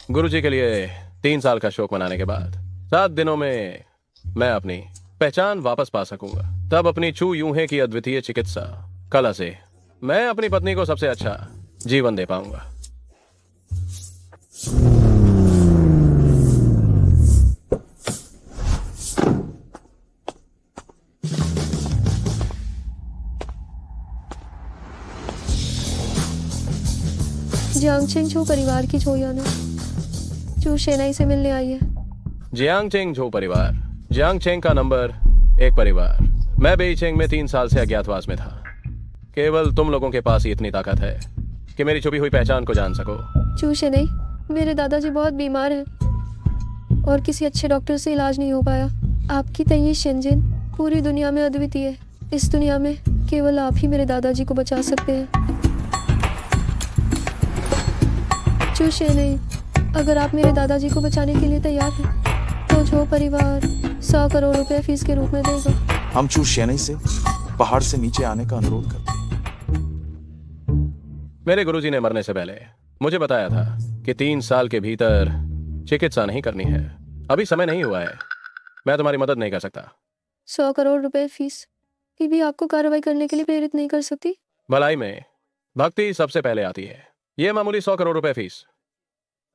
गुरुजी के लिए 3 साल का शोक मनाने के बाद 7 दिनों में मैं अपनी पहचान वापस पा सकूंगा। तब अपनी चू यूहे की अद्वितीय चिकित्सा कला से मैं अपनी पत्नी को सबसे अच्छा जीवन दे पाऊंगा। जियांगचेंग छो परिवार की छो याना जो शेनाई से मिलने आई है। जियांगचेंग झो परिवार, जियांगचेंग का नंबर 1 परिवार। मैं बेईचेंग में 3 साल से अज्ञातवास में था। केवल तुम लोगों के पास ही इतनी ताकत है कि मेरी छुपी हुई पहचान को जान सको। चू शेनाई, मेरे दादाजी बहुत बीमार हैं और किसी अच्छे डॉक्टर से इलाज नहीं हो पाया। आपकी तय शेंजिन पूरी दुनिया में अद्वितीय है। इस दुनिया में केवल आप ही मेरे दादाजी को बचा सकते हैं। चू शेनाई, अगर आप मेरे दादाजी को बचाने के लिए तैयार हैं तो झो परिवार 100 करोड़ रुपए फीस के रूप में देगा। हम चू शेनई से पहाड़ से नीचे आने का अनुरोध करते हैं। मेरे गुरुजी ने मरने से पहले मुझे बताया था कि 3 साल के भीतर चिकित्सा नहीं करनी है। अभी समय नहीं हुआ है। मैं तुम्हारी मदद नहीं कर सकता। 100 करोड़ रुपए फीस ये भी आपको कार्रवाई करने के लिए प्रेरित नहीं कर सकती। भलाई में भक्ति सबसे पहले आती है। यह मामूली 100 करोड़ रुपए फीस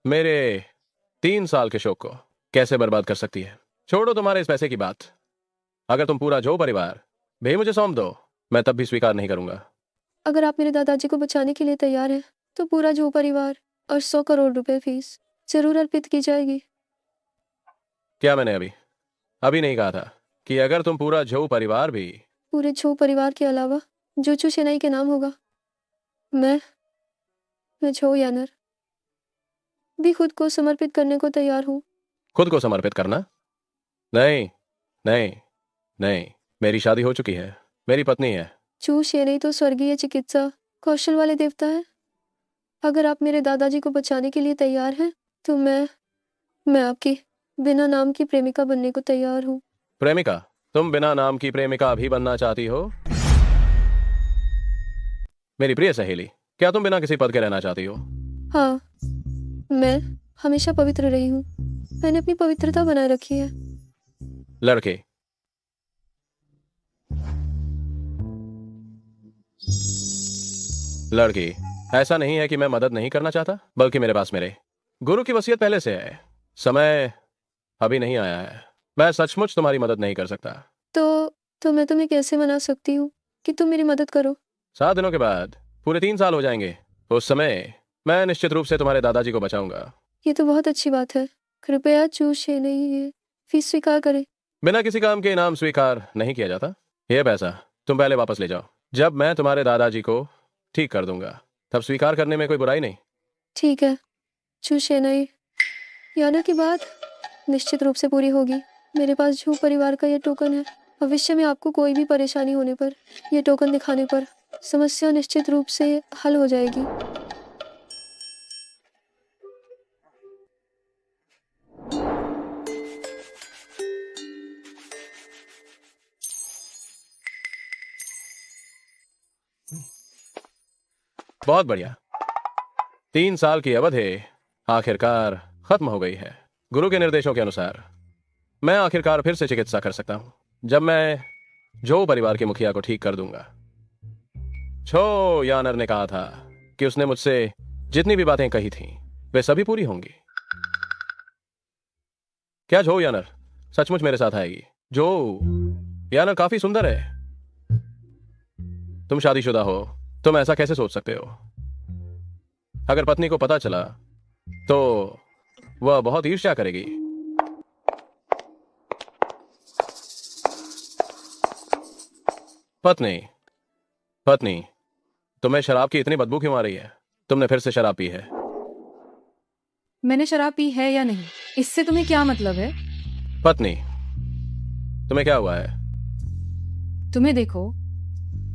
मेरे 3 साल के शोक को कैसे बर्बाद कर सकती है। छोड़ो तुम्हारे इस पैसे की बात। अगर तुम पूरा झो परिवार भी मुझे सौंप दो, मैं तब भी स्वीकार नहीं करूंगा। अगर आप मेरे दादाजी को बचाने के लिए तैयार हैं तो पूरा झो परिवार और 100 करोड़ रुपए फीस जरूर अर्पित की जाएगी। क्या मैंने अभी नहीं कहा था कि अगर तुम पूरा झो परिवार भी। पूरे झो परिवार के अलावा जो चू शेनाई के नाम होगा, मैं झो यानर भी खुद को समर्पित करने को तैयार हूँ। खुद को समर्पित करना? नहीं नहीं नहीं, मेरी शादी हो चुकी है। मेरी पत्नी है। चू शेनाई तो स्वर्गीय चिकित्सा कौशल वाले देवता है। अगर आप मेरे दादाजी को बचाने के लिए तैयार हैं तो मैं आपकी बिना नाम की प्रेमिका बनने को तैयार हूँ। प्रेमिका? तुम बिना नाम की प्रेमिका भी बनना चाहती हो? मेरी प्रिय सहेली, क्या तुम बिना किसी पद के रहना चाहती हो? हाँ, मैं हमेशा पवित्र रही हूँ। मैंने अपनी पवित्रता बनाए रखी है। लड़के, लड़की, ऐसा नहीं है कि मैं मदद नहीं करना चाहता, बल्कि मेरे पास मेरे गुरु की वसीयत पहले से है। समय अभी नहीं आया है। मैं सचमुच तुम्हारी मदद नहीं कर सकता। तो मैं तुम्हें कैसे मना सकती हूँ कि तुम मेरी मदद करो? 7 दिनों के बाद पूरे 3 साल हो जाएंगे। उस समय मैं निश्चित रूप से तुम्हारे दादाजी को बचाऊंगा। ये तो बहुत अच्छी बात है। कृपया चू शेनाई ये फीस स्वीकार करें। बिना किसी काम के इनाम स्वीकार नहीं किया जाता। यह पैसा तुम पहले वापस ले जाओ। जब मैं तुम्हारे दादाजी को ठीक कर दूंगा तब स्वीकार करने में कोई बुराई नहीं। ठीक है चू शेनाई, याना की बात निश्चित रूप से पूरी होगी। मेरे पास झू परिवार का ये टोकन है। भविष्य में आपको कोई भी परेशानी होने पर ये टोकन दिखाने पर समस्या निश्चित रूप से हल हो जाएगी। बहुत बढ़िया। 3 साल की अवधि आखिरकार खत्म हो गई है। गुरु के निर्देशों के अनुसार मैं आखिरकार फिर से चिकित्सा कर सकता हूं जब मैं जो परिवार के मुखिया को ठीक कर दूंगा। छो यानर ने कहा था कि उसने मुझसे जितनी भी बातें कही थीं वे सभी पूरी होंगी। क्या झो यानर सचमुच मेरे साथ आएगी? जो यानर काफी सुंदर है। तुम शादीशुदा हो, तुम ऐसा कैसे सोच सकते हो? अगर पत्नी को पता चला तो वह बहुत ईर्ष्या करेगी। पत्नी, पत्नी, तुम्हें शराब की इतनी बदबू क्यों आ रही है? तुमने फिर से शराब पी है? मैंने शराब पी है या नहीं, इससे तुम्हें क्या मतलब है? पत्नी, तुम्हें क्या हुआ है? तुम्हें देखो,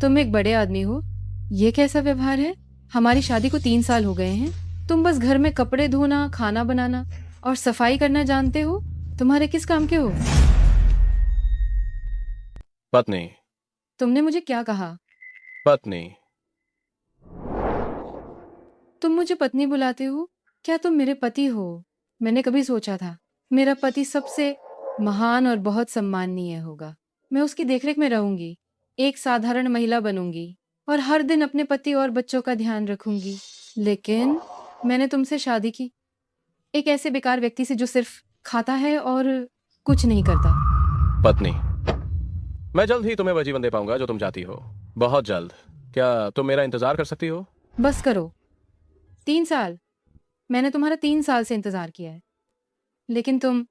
तुम एक बड़े आदमी हो। ये कैसा व्यवहार है? हमारी शादी को 3 साल हो गए हैं। तुम बस घर में कपड़े धोना, खाना बनाना और सफाई करना जानते हो। तुम्हारे किस काम के हो? पत्नी, तुमने मुझे क्या कहा? पत्नी, तुम मुझे पत्नी बुलाते हो क्या तुम मेरे पति हो? मैंने कभी सोचा था मेरा पति सबसे महान और बहुत सम्माननीय होगा। मैं उसकी देखरेख में रहूंगी, एक साधारण महिला बनूंगी और हर दिन अपने पति और बच्चों का ध्यान रखूंगी। लेकिन मैंने तुमसे शादी की, एक ऐसे बेकार व्यक्ति से जो सिर्फ खाता है और कुछ नहीं करता। पत्नी, मैं जल्द ही तुम्हें वह जीवन दे पाऊंगा जो तुम चाहती हो, बहुत जल्द। क्या तुम मेरा इंतजार कर सकती हो? बस करो। 3 साल मैंने तुम्हारा 3 साल से इंतजार किया है, लेकिन तुम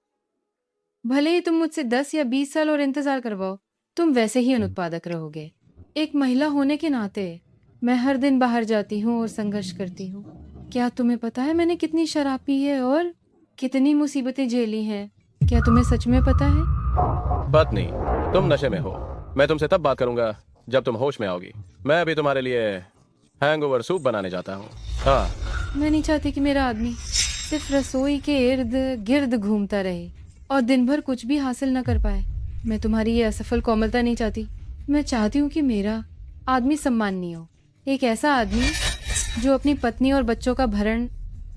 भले ही तुम मुझसे 10 या 20 साल और इंतजार करवाओ, तुम वैसे ही अनुत्पादक रहोगे। एक महिला होने के नाते मैं हर दिन बाहर जाती हूँ और संघर्ष करती हूँ। क्या तुम्हें पता है मैंने कितनी शराब पी है और कितनी मुसीबतें झेली हैं? क्या तुम्हें सच में पता है? पत्नी, तुम नशे में हो। मैं तुमसे तब बात करूंगा जब तुम होश में आओगी। मैं अभी तुम्हारे लिए हैंगओवर सूप बनाने जाता हूँ। हाँ। मैं नहीं चाहती कि मेरा आदमी सिर्फ रसोई के इर्द गिर्द घूमता रहे और दिन भर कुछ भी हासिल न कर पाए। मैं तुम्हारी ये असफल कोमलता नहीं चाहती। मैं चाहती हूँ कि मेरा आदमी सम्माननीय हो, एक ऐसा आदमी जो अपनी पत्नी और बच्चों का भरण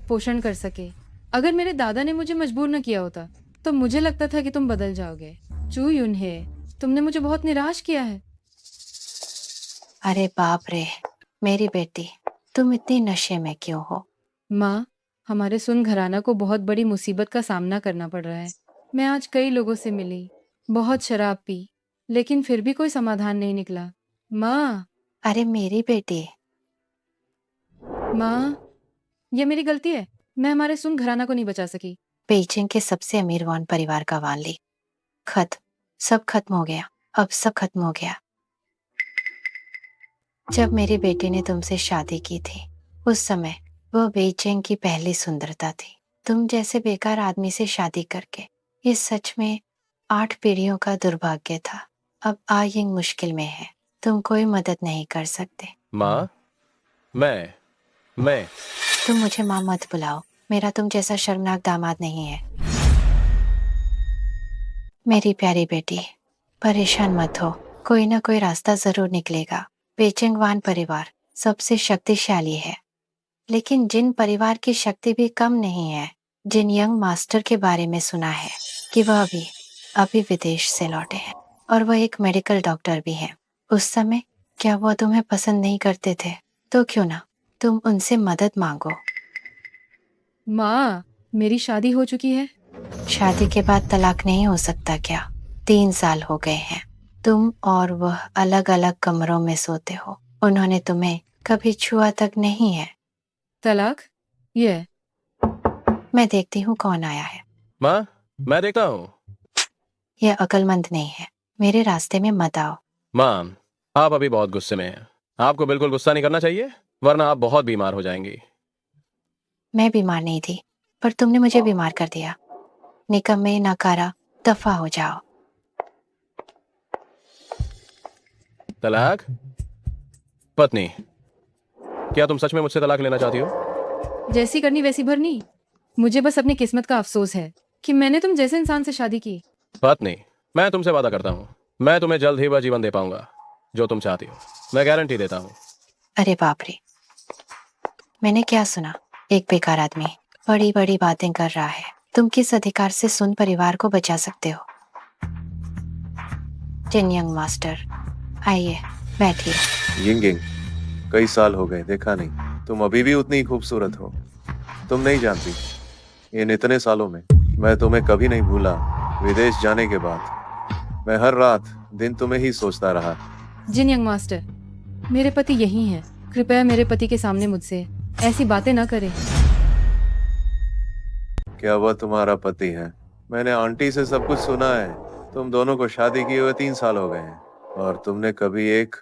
पोषण कर सके। अगर मेरे दादा ने मुझे मजबूर न किया होता तो मुझे लगता था कि तुम बदल जाओगे। चू यूनहे, तुमने मुझे बहुत निराश किया है। अरे बाप रे, मेरी बेटी, तुम इतनी नशे में क्यों हो? माँ, हमारे सुन घराना को बहुत बड़ी मुसीबत का सामना करना पड़ रहा है। मैं आज कई लोगों से मिली, बहुत शराब पी, लेकिन फिर भी कोई समाधान नहीं निकला। माँ, अरे मेरी बेटी, माँ, ये मेरी गलती है। मैं हमारे सुन घराना को नहीं बचा सकी। बेइजिंग के सबसे अमीर वान परिवार का वाली। सब खत्म हो गया। अब सब खत्म हो गया। जब मेरी बेटी ने तुमसे शादी की थी, उस समय वह बेइजिंग की पहली सुंदरता थी। तुम जैसे बेकार आदमी से शादी करके ये सच में 8 पीढ़ियों का दुर्भाग्य था। अब आयिंग मुश्किल में है, तुम कोई मदद नहीं कर सकते। माँ, मैं तुम मुझे माँ मत बुलाओ, मेरा तुम जैसा शर्मनाक दामाद नहीं है। मेरी प्यारी बेटी, परेशान मत हो, कोई ना कोई रास्ता जरूर निकलेगा। बेइजिंग वान परिवार सबसे शक्तिशाली है, लेकिन जिन परिवार की शक्ति भी कम नहीं है। जिन यंग मास्टर के बारे में सुना है कि वह अभी विदेश से लौटे हैं और वह एक मेडिकल डॉक्टर भी है। उस समय क्या वह तुम्हें पसंद नहीं करते थे? तो क्यों ना तुम उनसे मदद मांगो। माँ, मेरी शादी हो चुकी है। शादी के बाद तलाक नहीं हो सकता क्या? 3 साल हो गए हैं, तुम और वह अलग अलग कमरों में सोते हो। उन्होंने तुम्हें कभी छुआ तक नहीं है। तलाक? ये मैं देखती हूँ कौन आया है। माँ, मैं देखता हूँ। यह अक्लमंद नहीं है, मेरे रास्ते में मत आओ। माँ, आप अभी बहुत गुस्से में हैं। आपको बिल्कुल गुस्सा नहीं करना चाहिए, वरना आप बहुत बीमार हो जाएंगी। मैं बीमार नहीं थी, पर तुमने मुझे बीमार कर दिया। निकम्मे नकारा, दफा हो जाओ। तलाक? पत्नी, क्या तुम सच में मुझसे तलाक लेना चाहती हो? जैसी करनी वैसी भरनी। मुझे बस अपनी किस्मत का अफसोस है कि मैंने तुम जैसे इंसान से शादी की। पत्नी, मैं तुमसे वादा करता हूँ, मैं तुम्हें जल्द ही वह जीवन दे पाऊंगा जो तुम चाहती हो। मैं गारंटी देता हूँ। अरे बाप रे, मैंने क्या सुना? एक बेकार आदमी बड़ी बड़ी बातें कर रहा है। तुम किस अधिकार से सुन परिवार को बचा सकते हो? जिन यंग मास्टर, आइए बैठिए। यिंगिंग, कई साल हो गए देखा नहीं। तुम अभी भी उतनी ही खूबसूरत हो। तुम नहीं जानती, इन इतने सालों में मैं तुम्हें कभी नहीं भूला। विदेश जाने के बाद मैं हर रात दिन तुम्हें ही सोचता रहा। जिन यंग मास्टर, मेरे पति यही हैं। कृपया मेरे पति के सामने मुझसे ऐसी बातें न करें। क्या वह तुम्हारा पति है? मैंने आंटी से सब कुछ सुना है। तुम दोनों को शादी किए हुए 3 साल हो गए हैं और तुमने कभी एक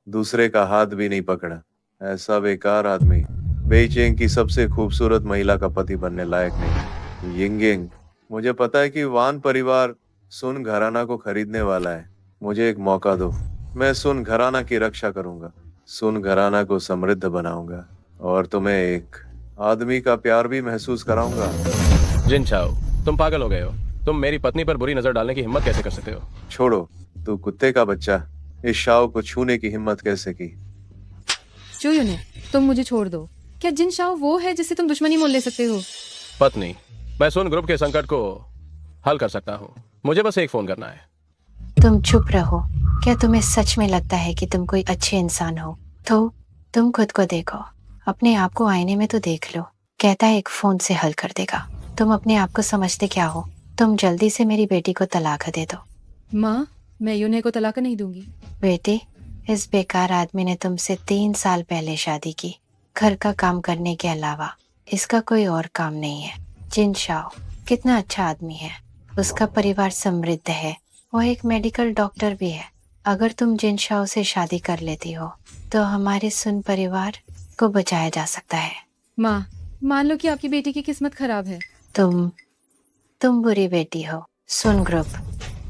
दूसरे का हाथ भी नहीं पकड़ा। ऐसा बेकार आदमी बेइजिंग की सबसे खूबसूरत महिला का पति बनने लायक नहीं। यिंगिंग, मुझे पता है कि वान परिवार सुन घराना को खरीदने वाला है। मुझे एक मौका दो, मैं सुन घराना की रक्षा करूंगा, सुन घराना को समृद्ध बनाऊंगा और तुम्हें एक आदमी का प्यार भी महसूस कराऊंगा। जिन चाओ, तुम पागल हो गए हो। तुम मेरी पत्नी पर बुरी नजर डालने की हिम्मत कैसे कर सकते हो? छोड़ो, तू कुत्ते का बच्चा, इस शाव को छूने की हिम्मत कैसे की? चुयुने, तुम मुझे छोड़ दो। क्या जिन शाओ वो है जिससे तुम दुश्मनी मोल ले सकते हो? पत्नी, मैं सुन ग्रुप के संकट को हल कर सकता हूँ। मुझे बस एक फोन करना है। तुम चुप रहो। क्या तुम्हें सच में लगता है कि तुम कोई अच्छे इंसान हो? तो तुम खुद को देखो, अपने आप को आईने में तो देख लो। कहता है एक फोन से हल कर देगा। तुम अपने आप को समझते क्या हो? तुम जल्दी से मेरी बेटी को तलाक दे दो। माँ, मैं यूने को तलाक नहीं दूंगी। बेटी, इस बेकार आदमी ने तुमसे 3 साल पहले शादी की। घर का काम करने के अलावा इसका कोई और काम नहीं है। जिन शाओ कितना अच्छा आदमी है। उसका परिवार समृद्ध है। वो एक मेडिकल डॉक्टर भी है। अगर तुम जिन शाओ से शादी कर लेती हो तो हमारे सुन परिवार को बचाया जा सकता है। माँ, मान लो कि आपकी बेटी की किस्मत खराब है। तुम बुरी बेटी हो। सुन ग्रुप,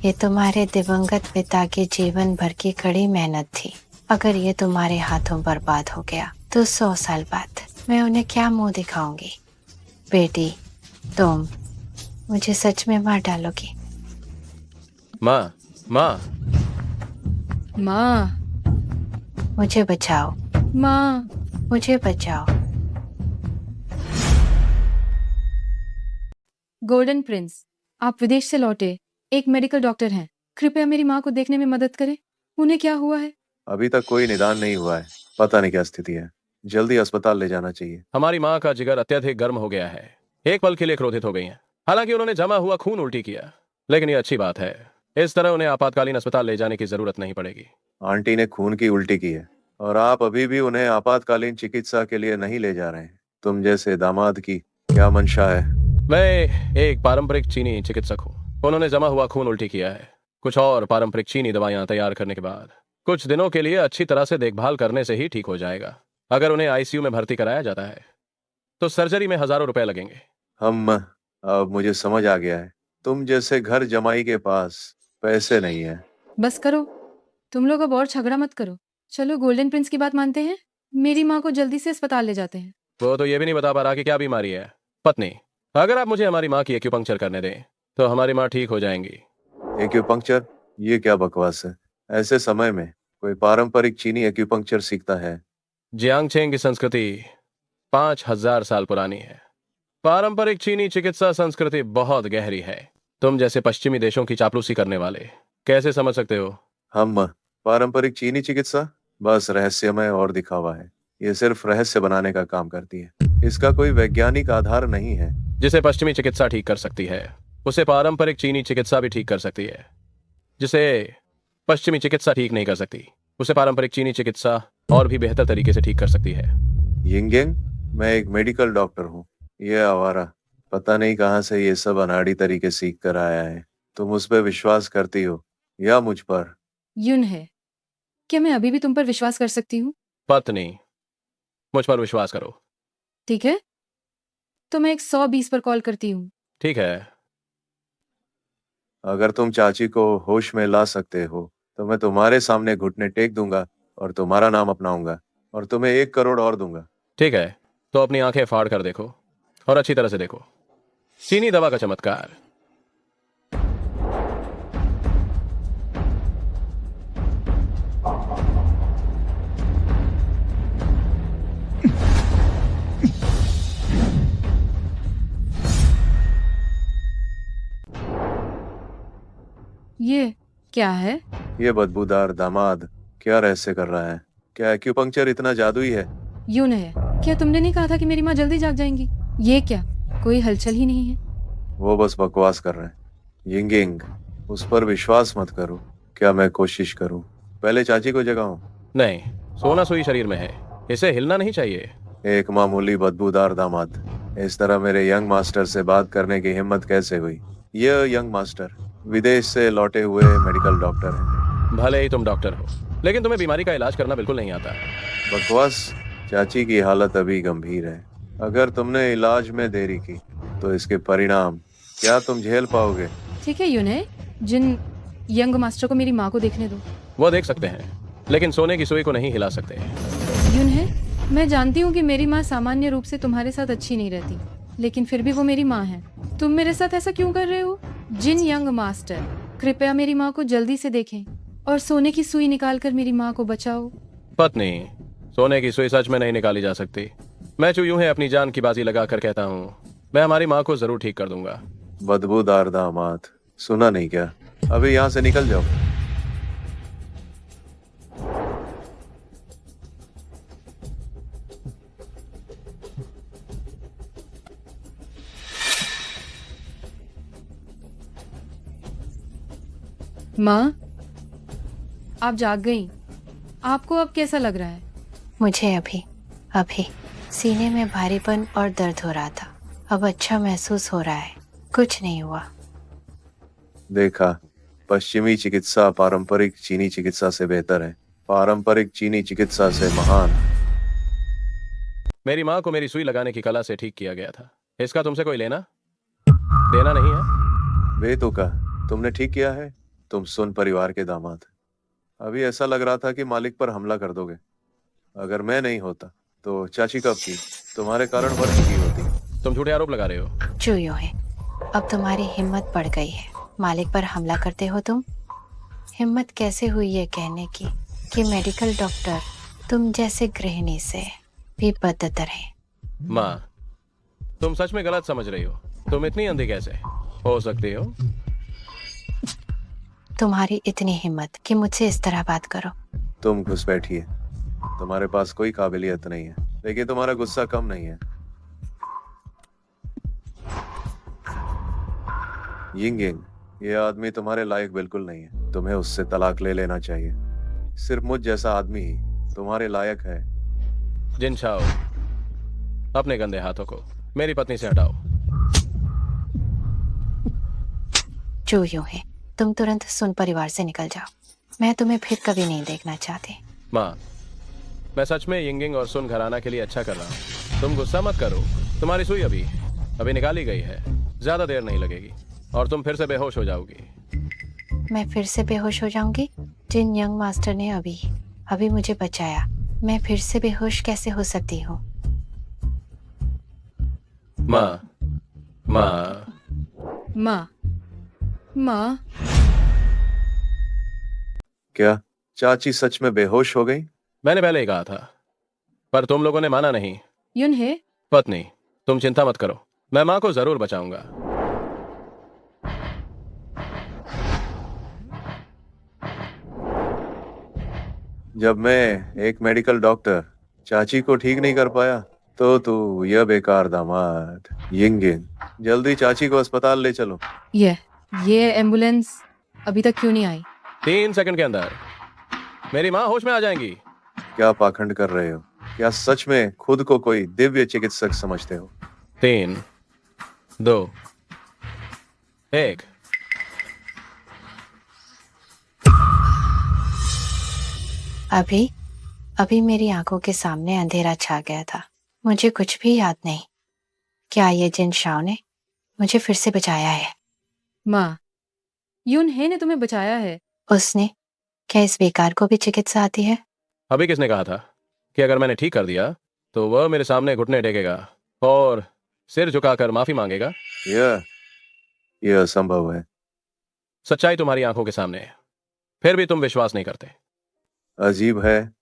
ये तुम्हारे दिवंगत पिता के जीवन भर की कड़ी मेहनत थी। अगर ये तुम्हारे हाथों बर्बाद हो गया तो 100 साल बाद मैं उन्हें क्या मुंह दिखाऊंगी? बेटी, तुम मुझे सच में मार डालोगी? माँ, माँ, माँ, मुझे बचाओ, माँ। मुझे बचाओ। गोल्डन प्रिंस, आप विदेश से लौटे एक मेडिकल डॉक्टर हैं। कृपया मेरी माँ को देखने में मदद करें। उन्हें क्या हुआ है? अभी तक कोई निदान नहीं हुआ है। पता नहीं क्या स्थिति है। जल्दी अस्पताल ले जाना चाहिए। हमारी माँ का जिगर अत्यधिक गर्म हो गया है। एक पल के लिए क्रोधित हो गई हैं। हालांकि उन्होंने जमा हुआ खून उल्टी किया, लेकिन ये अच्छी बात है। इस तरह उन्हें आपातकालीन अस्पताल ले जाने की जरूरत नहीं पड़ेगी। आंटी ने खून की उल्टी की है और आप अभी भी उन्हें आपातकालीन चिकित्सा के लिए नहीं ले जा रहे हैं। तुम जैसे दामाद की क्या मंशा है? मैं एक पारंपरिक चीनी चिकित्सक हूँ। उन्होंने जमा हुआ खून उल्टी किया है। कुछ और पारंपरिक चीनी दवाइयाँ तैयार करने के बाद कुछ दिनों के लिए अच्छी तरह से देखभाल करने से ही ठीक हो जाएगा। अगर उन्हें आईसीयू में भर्ती कराया जाता है तो सर्जरी में हजारों रुपए लगेंगे। अब मुझे समझ आ गया है। तुम जैसे घर जमाई के पास पैसे नहीं है। बस करो, तुम लोग अब और झगड़ा मत करो। चलो गोल्डन प्रिंस की बात मानते हैं। मेरी माँ को जल्दी से अस्पताल ले जाते हैं। वो तो ये भी नहीं बता पा रहा कि क्या बीमारी है। पत्नी, अगर आप मुझे हमारी माँ की एक्यूपंक्चर करने दें तो हमारी माँ ठीक हो जाएंगी। एक्यूपंक्चर? ये क्या बकवास है? ऐसे समय में कोई पारंपरिक चीनी एक्यूपंक्चर सीखता है? जियांगछेंग की संस्कृति 5000 साल पुरानी है। पारंपरिक चीनी चिकित्सा संस्कृति बहुत गहरी है। तुम जैसे पश्चिमी देशों की चापलूसी करने वाले कैसे समझ सकते हो? हम पारंपरिक चीनी चिकित्सा बस रहस्यमय और दिखावा है। ये सिर्फ रहस्य बनाने का काम करती है। इसका कोई वैज्ञानिक आधार नहीं है। जिसे पश्चिमी चिकित्सा ठीक कर सकती है उसे पारंपरिक चीनी चिकित्सा भी ठीक कर सकती है। जिसे पश्चिमी चिकित्सा ठीक नहीं कर सकती उसे पारंपरिक चीनी चिकित्सा और भी बेहतर तरीके से ठीक कर सकती है। यिंगयंग, मैं एक मेडिकल डॉक्टर हूँ। ये आवारा पता नहीं कहाँ से ये सब अनाड़ी तरीके सीख कर आया है। तुम उस पर विश्वास करती हो या मुझ पर? यून है, क्या मैं अभी भी तुम पर विश्वास कर सकती हूँ? पत्नी, मुझ पर विश्वास करो। ठीक है, तो मैं 120 पर कॉल करती हूँ। ठीक है। अगर तुम चाची को होश में ला सकते हो तो मैं तुम्हारे सामने घुटने टेक दूंगा और तुम्हारा नाम अपनाऊंगा और तुम्हें 1 करोड़ और दूंगा। ठीक है, तो अपनी आंखें फाड़ कर देखो और अच्छी तरह से देखो। चीनी दवा का चमत्कार। ये क्या है? ये बदबूदार दामाद क्या रहस्य कर रहा है? क्या एक्यूपंक्चर इतना जादुई है? यून है, क्या तुमने नहीं कहा था कि मेरी माँ जल्दी जाग जाएंगी? ये क्या, कोई हलचल ही नहीं है। वो बस बकवास कर रहे हैं। यिंगयंग, उस पर विश्वास मत करो। क्या मैं कोशिश करूं? पहले चाची को जगाऊं? नहीं, सोना सुई शरीर में है, इसे हिलना नहीं चाहिए। एक मामूली बदबूदार दामाद। इस तरह मेरे यंग मास्टर से बात करने की हिम्मत कैसे हुई? यह यंग मास्टर विदेश से लौटे हुए मेडिकल डॉक्टर हैं। भले ही तुम डॉक्टर हो, लेकिन तुम्हें बीमारी का इलाज करना बिल्कुल नहीं आता। बकवास। चाची की हालत अभी गंभीर है। अगर तुमने इलाज में देरी की तो इसके परिणाम क्या तुम झेल पाओगे? ठीक है यून है, जिन यंग मास्टर को मेरी माँ को देखने दो। वो देख सकते हैं, लेकिन सोने की सुई को नहीं हिला सकते। यून है, मैं जानती हूँ कि मेरी माँ सामान्य रूप से तुम्हारे साथ अच्छी नहीं रहती, लेकिन फिर भी वो मेरी माँ है। तुम मेरे साथ ऐसा क्यों कर रहे हो? जिन यंग मास्टर, कृपया मेरी माँ को जल्दी से देखें और सोने की सुई निकालकर मेरी माँ को बचाओ। पत्नी, सोने की सुई सच में नहीं निकाली जा सकती। मैं जो यूं है अपनी जान की बाजी लगा कर कहता हूँ, मैं हमारी माँ को जरूर ठीक कर दूंगा। बदबूदार दामाद, सुना नहीं क्या? अभी यहाँ से निकल जाओ। माँ, आप जाग गई। आपको अब कैसा लग रहा है? मुझे अभी अभी सीने में भारीपन और दर्द हो रहा था। अब अच्छा महसूस हो रहा है, कुछ नहीं हुआ। देखा, पश्चिमी चिकित्सा पारंपरिक चीनी चिकित्सा से बेहतर है, पारंपरिक चीनी चिकित्सा से महान। मेरी माँ को मेरी सुई लगाने की कला से ठीक किया गया था। इसका तुमसे कोई लेना देना नहीं है। बेतुका, तुमने ठीक किया है। तुम सुन परिवार के दामाद। अभी ऐसा लग रहा था कि मालिक पर हमला कर दोगे। अगर मैं नहीं होता तो चाची कब की तुम्हारे कारण मर चुकी होती। तुम झूठे आरोप लगा रहे हो। जो यूं है, अब तुम्हारी हिम्मत बढ़ गई है। मालिक पर हमला करते हो तुम। हिम्मत कैसे हुई ये कहने की कि मेडिकल डॉक्टर तुम जैसे गृहिणी से भी बदतर है। माँ, तुम सच में गलत समझ रही हो। तुम इतनी अंधी कैसे हो सकती हो? तुम्हारी इतनी हिम्मत कि मुझसे इस तरह बात करो। तुम घुस बैठिए। तुम्हारे पास कोई काबिलियत नहीं है, लेकिन तुम्हारा गुस्सा कम नहीं है। यिंग, ये आदमी तुम्हारे लायक बिल्कुल नहीं है। तुम्हें उससे तलाक ले लेना चाहिए। सिर्फ मुझ जैसा आदमी ही तुम्हारे लायक है। जिन शाओ, अपने गंदे हाथों को मेरी पत्नी से हटाओ। जो यूं है, तुम तुरंत सुन परिवार से निकल जाओ। मैं तुम्हें फिर कभी नहीं देखना चाहती। माँ, मैं सच में यिंगिंग और सुन घराना के लिए अच्छा कर रहा हूँ। तुम गुस्सा मत करो। तुम्हारी सुई अभी निकाली गई है। ज्यादा देर नहीं लगेगी और तुम फिर से बेहोश हो जाओगी। मैं फिर से बेहोश हो जाऊंगी? जिन यंग मास्टर ने अभी मुझे बचाया, मैं फिर से बेहोश कैसे हो सकती हूँ? माँ, माँ, माँ, माँ, क्या चाची सच में बेहोश हो गई? मैंने पहले ही कहा था, पर तुम लोगों ने माना नहीं। यून है। पत्नी, तुम चिंता मत करो, मैं माँ को जरूर बचाऊंगा। जब मैं एक मेडिकल डॉक्टर चाची को ठीक नहीं कर पाया तो तू यह बेकार दामाद। यिंगिन, जल्दी चाची को अस्पताल ले चलो। ये एम्बुलेंस अभी तक क्यों नहीं आई? 3 सेकंड के अंदर मेरी माँ होश में आ जाएंगी। क्या पाखंड कर रहे हो? क्या सच में खुद को कोई दिव्य चिकित्सक समझते हो? 3, 2, 1। अभी मेरी आंखों के सामने अंधेरा छा गया था। मुझे कुछ भी याद नहीं। क्या ये जिन शाओ ने मुझे फिर से बचाया है? माँ, यून है ने तुम्हें बचाया है। उसने? क्या इस बेकार को भी चिकित्सा आती है? अभी किसने कहा था कि अगर मैंने ठीक कर दिया तो वह मेरे सामने घुटने टेकेगा और सिर झुकाकर माफी मांगेगा? यह असंभव है। सच्चाई तुम्हारी आंखों के सामने है, फिर भी तुम विश्वास नहीं करते। अजीब है,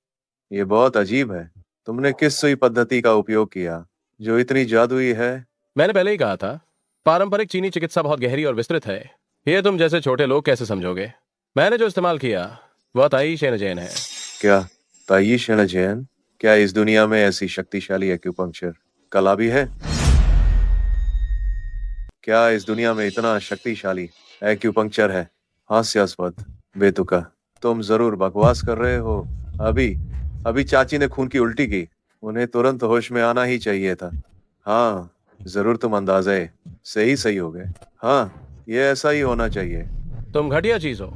ये बहुत अजीब है। तुमने किस सुई पद्धति का उपयोग किया जो इतनी जादुई है? मैंने पहले ही कहा था, पारंपरिक चीनी चिकित्सा बहुत गहरी और विस्तृत है। ये तुम जैसे छोटे लोग कैसे समझोगे? मैंने जो इस्तेमाल किया वह ताई शेनजेन है। क्या ताई शेनजेन? क्या इस दुनिया में ऐसी शक्तिशाली एक्यूपंक्चर कला भी है? क्या इस दुनिया में इतना शक्तिशाली एक्यूपंक्चर है? हास्यास्पद, बेतुका, तुम जरूर बकवास कर रहे हो। अभी चाची ने खून की उल्टी की। उन्हें तुरंत होश में आना ही चाहिए था। हाँ, जरूर तुम अंदाजे से ही सही हो गए। हाँ, ये ऐसा ही होना चाहिए। तुम घटिया चीज हो।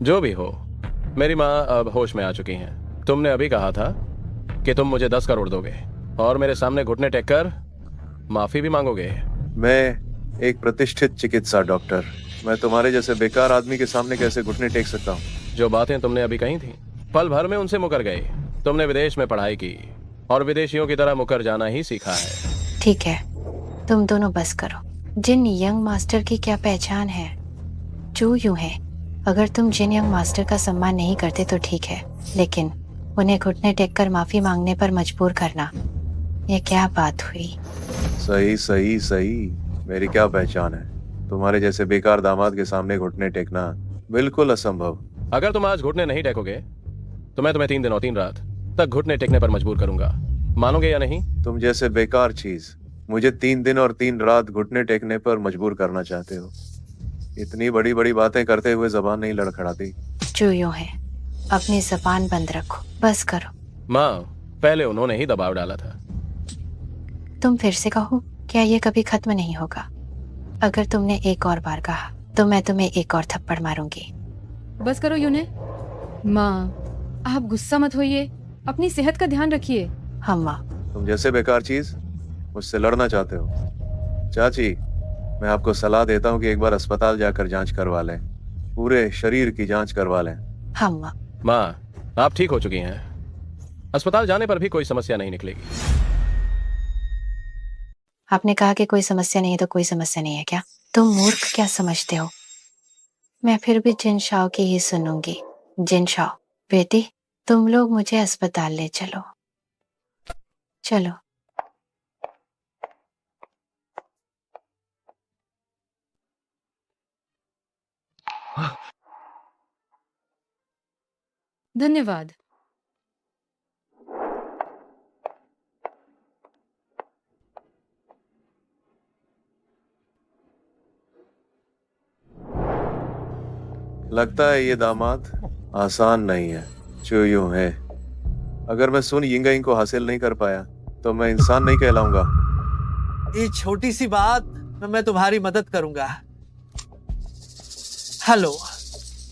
जो भी हो, मेरी माँ अब होश में आ चुकी हैं। तुमने अभी कहा था कि तुम मुझे 10 करोड़ दोगे और मेरे सामने घुटने टेक कर माफी भी मांगोगे। मैं एक प्रतिष्ठित चिकित्सा डॉक्टर, मैं तुम्हारे जैसे बेकार आदमी के सामने कैसे घुटने टेक सकता हूँ? जो बातें तुमने अभी कही थी, पल भर में उनसे मुकर गए। तुमने विदेश में पढ़ाई की और विदेशियों की तरह मुकर जाना ही सीखा है। ठीक है, तुम दोनों बस करो। जिन यंग मास्टर की क्या पहचान है? जो यूं है, अगर तुम जिन यंग मास्टर का सम्मान नहीं करते तो ठीक है, लेकिन उन्हें घुटने टेक कर माफी मांगने पर मजबूर करना, ये क्या बात हुई? सही सही सही, मेरी क्या पहचान है? तुम्हारे जैसे बेकार दामाद के सामने घुटने टेकना बिल्कुल असंभव। अगर तुम आज घुटने नहीं टेकोगे तो मैं तुम्हें 3 दिन और 3 रात तक घुटने टेकने पर मजबूर करूंगा। मानोगे या नहीं? तुम जैसे बेकार चीज मुझे 3 दिन और 3 रात घुटने टेकने पर मजबूर करना चाहते हो। इतनी बड़ी बड़ी बातें करते हुए जबान नहीं लड़खड़ाती। जो यूं है, अपनी जबान बंद रखो, बस करो। माँ, पहले उन्होंने ही दबाव डाला था। तुम फिर से कहो, क्या ये कभी खत्म नहीं होगा? अगर तुमने एक और बार कहा तो मैं तुम्हें एक और थप्पड़ मारूंगी। बस करो यूने। माँ, आप गुस्सा मत होइए, अपनी सेहत का ध्यान रखिए। हम्मा, तुम जैसे बेकार चीज मुझसे लड़ना चाहते हो। चाची, मैं आपको सलाह देता हूँ कि एक बार अस्पताल जाकर जांच करवा लें, पूरे शरीर की जांच करवा लें। हम्मा। माँ, आप ठीक हो चुकी हैं। अस्पताल जाने पर भी कोई समस्या नहीं निकलेगी। आपने कहा कि कोई समस्या नहीं है तो कोई समस्या नहीं है क्या? तुम मूर्ख क्या समझते हो? मैं फिर भी जिन शाओ की ही सुनूंगी। जिन शाओ, बेटी, तुम लोग मुझे अस्पताल ले चलो। चलो। धन्यवाद। लगता है ये दामाद आसान नहीं है। जो यूं है, अगर मैं सुन यिंगयिंग को हासिल नहीं कर पाया तो मैं इंसान नहीं कहलाऊंगा। ये छोटी सी बात में मैं तुम्हारी मदद करूंगा। हेलो,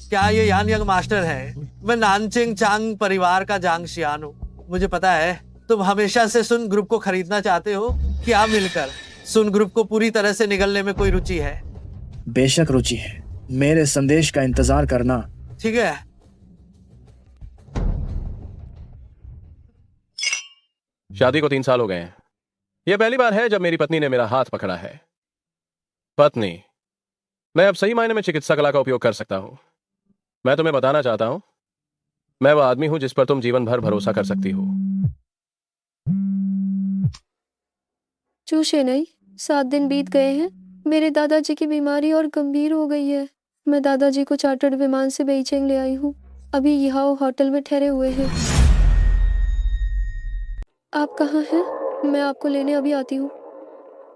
क्या ये यान यंग मास्टर है? मैं नानचिंग चांग परिवार का जांग शियान हूँ। मुझे पता है तुम हमेशा से सुन ग्रुप को खरीदना चाहते हो। क्या मिलकर सुन ग्रुप को पूरी तरह से निगलने में कोई रुचि है? बेशक रुचि है। मेरे संदेश का इंतजार करना। ठीक है। शादी को 3 साल हो गए हैं। यह पहली बार है जब मेरी पत्नी ने मेरा हाथ पकड़ा है। पत्नी, मैं अब सही मायने में चिकित्सा कला का उपयोग कर सकता हूं। मैं तुम्हें बताना चाहता हूं, मैं वह आदमी हूं जिस पर तुम जीवन भर भरोसा कर सकती हो। चूशे नहीं, 7 दिन बीत गए हैं। मेरे दादाजी की बीमारी और गंभीर हो गई है। मैं दादाजी को चार्टर्ड विमान से बेइजिंग ले आई हूँ। अभी यहाँ होटल में ठहरे हुए हैं। आप कहाँ हैं? मैं आपको लेने अभी आती हूँ।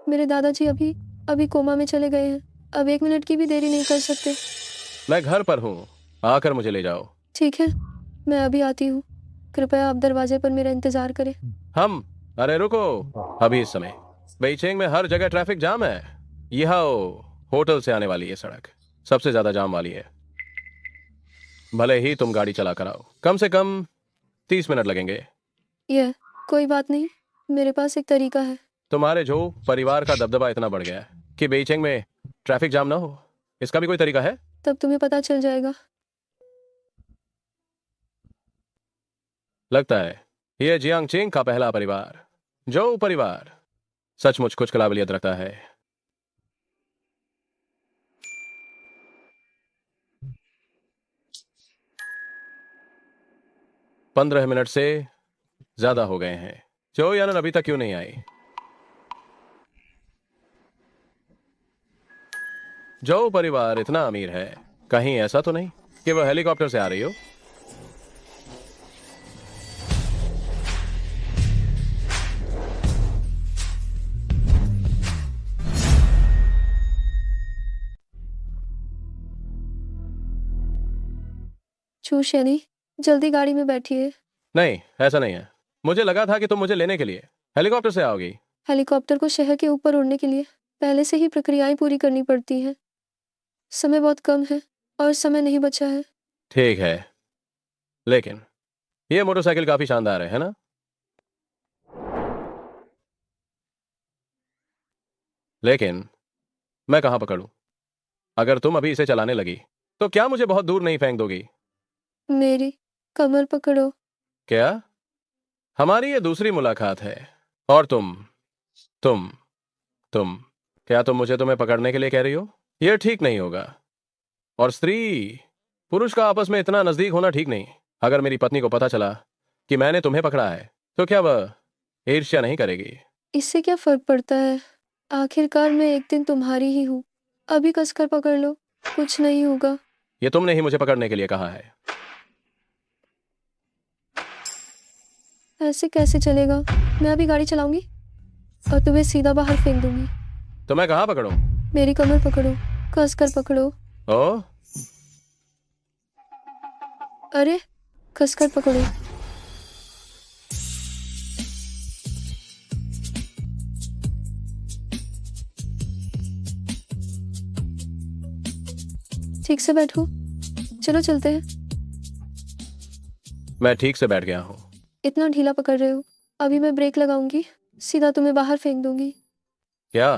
मेरे दादाजी अभी कोमा में चले गए हैं। अब 1 मिनट की भी देरी नहीं कर सकते। मैं घर पर हूं, आकर मुझे ले जाओ। ठीक है, मैं अभी आती हूँ। कृपया आप दरवाजे पर मेरा इंतजार करें। अरे रुको, अभी इस समय बेइजिंग में हर जगह ट्रैफिक जाम है। यह होटल से आने वाली ये सड़क सबसे ज्यादा जाम वाली है। भले ही तुम गाड़ी चला कर आओ, कम से कम 30 मिनट लगेंगे। यह कोई बात नहीं, मेरे पास एक तरीका है। तुम्हारे जो परिवार का दबदबा इतना बढ़ गया है कि बेइजिंग में ट्रैफिक जाम ना हो, इसका भी कोई तरीका है? तब तुम्हें पता चल जाएगा। लगता है यह जियांग चिंग का पहला परिवार, जो परिवार सचमुच कुछ काबिलियत रखता है। पंद्रह मिनट से ज्यादा हो गए हैं। जो यानन अभी तक क्यों नहीं आई? जो परिवार इतना अमीर है, कहीं ऐसा तो नहीं कि वह हेलीकॉप्टर से आ रही हो? चूशनी, जल्दी गाड़ी में बैठिए। नहीं, ऐसा नहीं है। मुझे लगा था कि तुम मुझे लेने के लिए हेलीकॉप्टर से आओगी। हेलीकॉप्टर को शहर के ऊपर उड़ने के लिए पहले से ही प्रक्रियाएं पूरी करनी पड़ती हैं। समय बहुत कम है और समय नहीं बचा है। ठीक है, लेकिन यह मोटरसाइकिल काफी शानदार है ना? लेकिन मैं कहां पकड़ूं? अगर तुम अभी इसे चलाने लगी तो क्या मुझे बहुत दूर नहीं फेंक दोगी? मेरी कमर पकड़ो। क्या? हमारी ये दूसरी मुलाकात है और तुम क्या तुम मुझे तुम्हें पकड़ने के लिए कह रही हो? यह ठीक नहीं होगा। और स्त्री पुरुष का आपस में इतना नजदीक होना ठीक नहीं। अगर मेरी पत्नी को पता चला कि मैंने तुम्हें पकड़ा है तो क्या वह ईर्ष्या नहीं करेगी। इससे क्या फर्क पड़ता है? आखिरकार मैं एक दिन तुम्हारी ही हूँ। अभी कसकर पकड़ लो, कुछ नहीं होगा। ये तुमने ही मुझे पकड़ने के लिए कहा है। ऐसे कैसे चलेगा? मैं अभी गाड़ी चलाऊंगी और तुम्हें सीधा बाहर फेंक दूंगी। तो मैं कहाँ पकड़ूं? मेरी कमर पकड़ो, कसकर पकड़ो। ओ, अरे, कसकर पकड़ो। ठीक से बैठो, चलो चलते हैं। मैं ठीक से बैठ गया हूँ। इतना ढीला पकड़ रहे हो। अभी मैं ब्रेक लगाऊंगी, सीधा तुम्हें बाहर फेंक दूंगी। क्या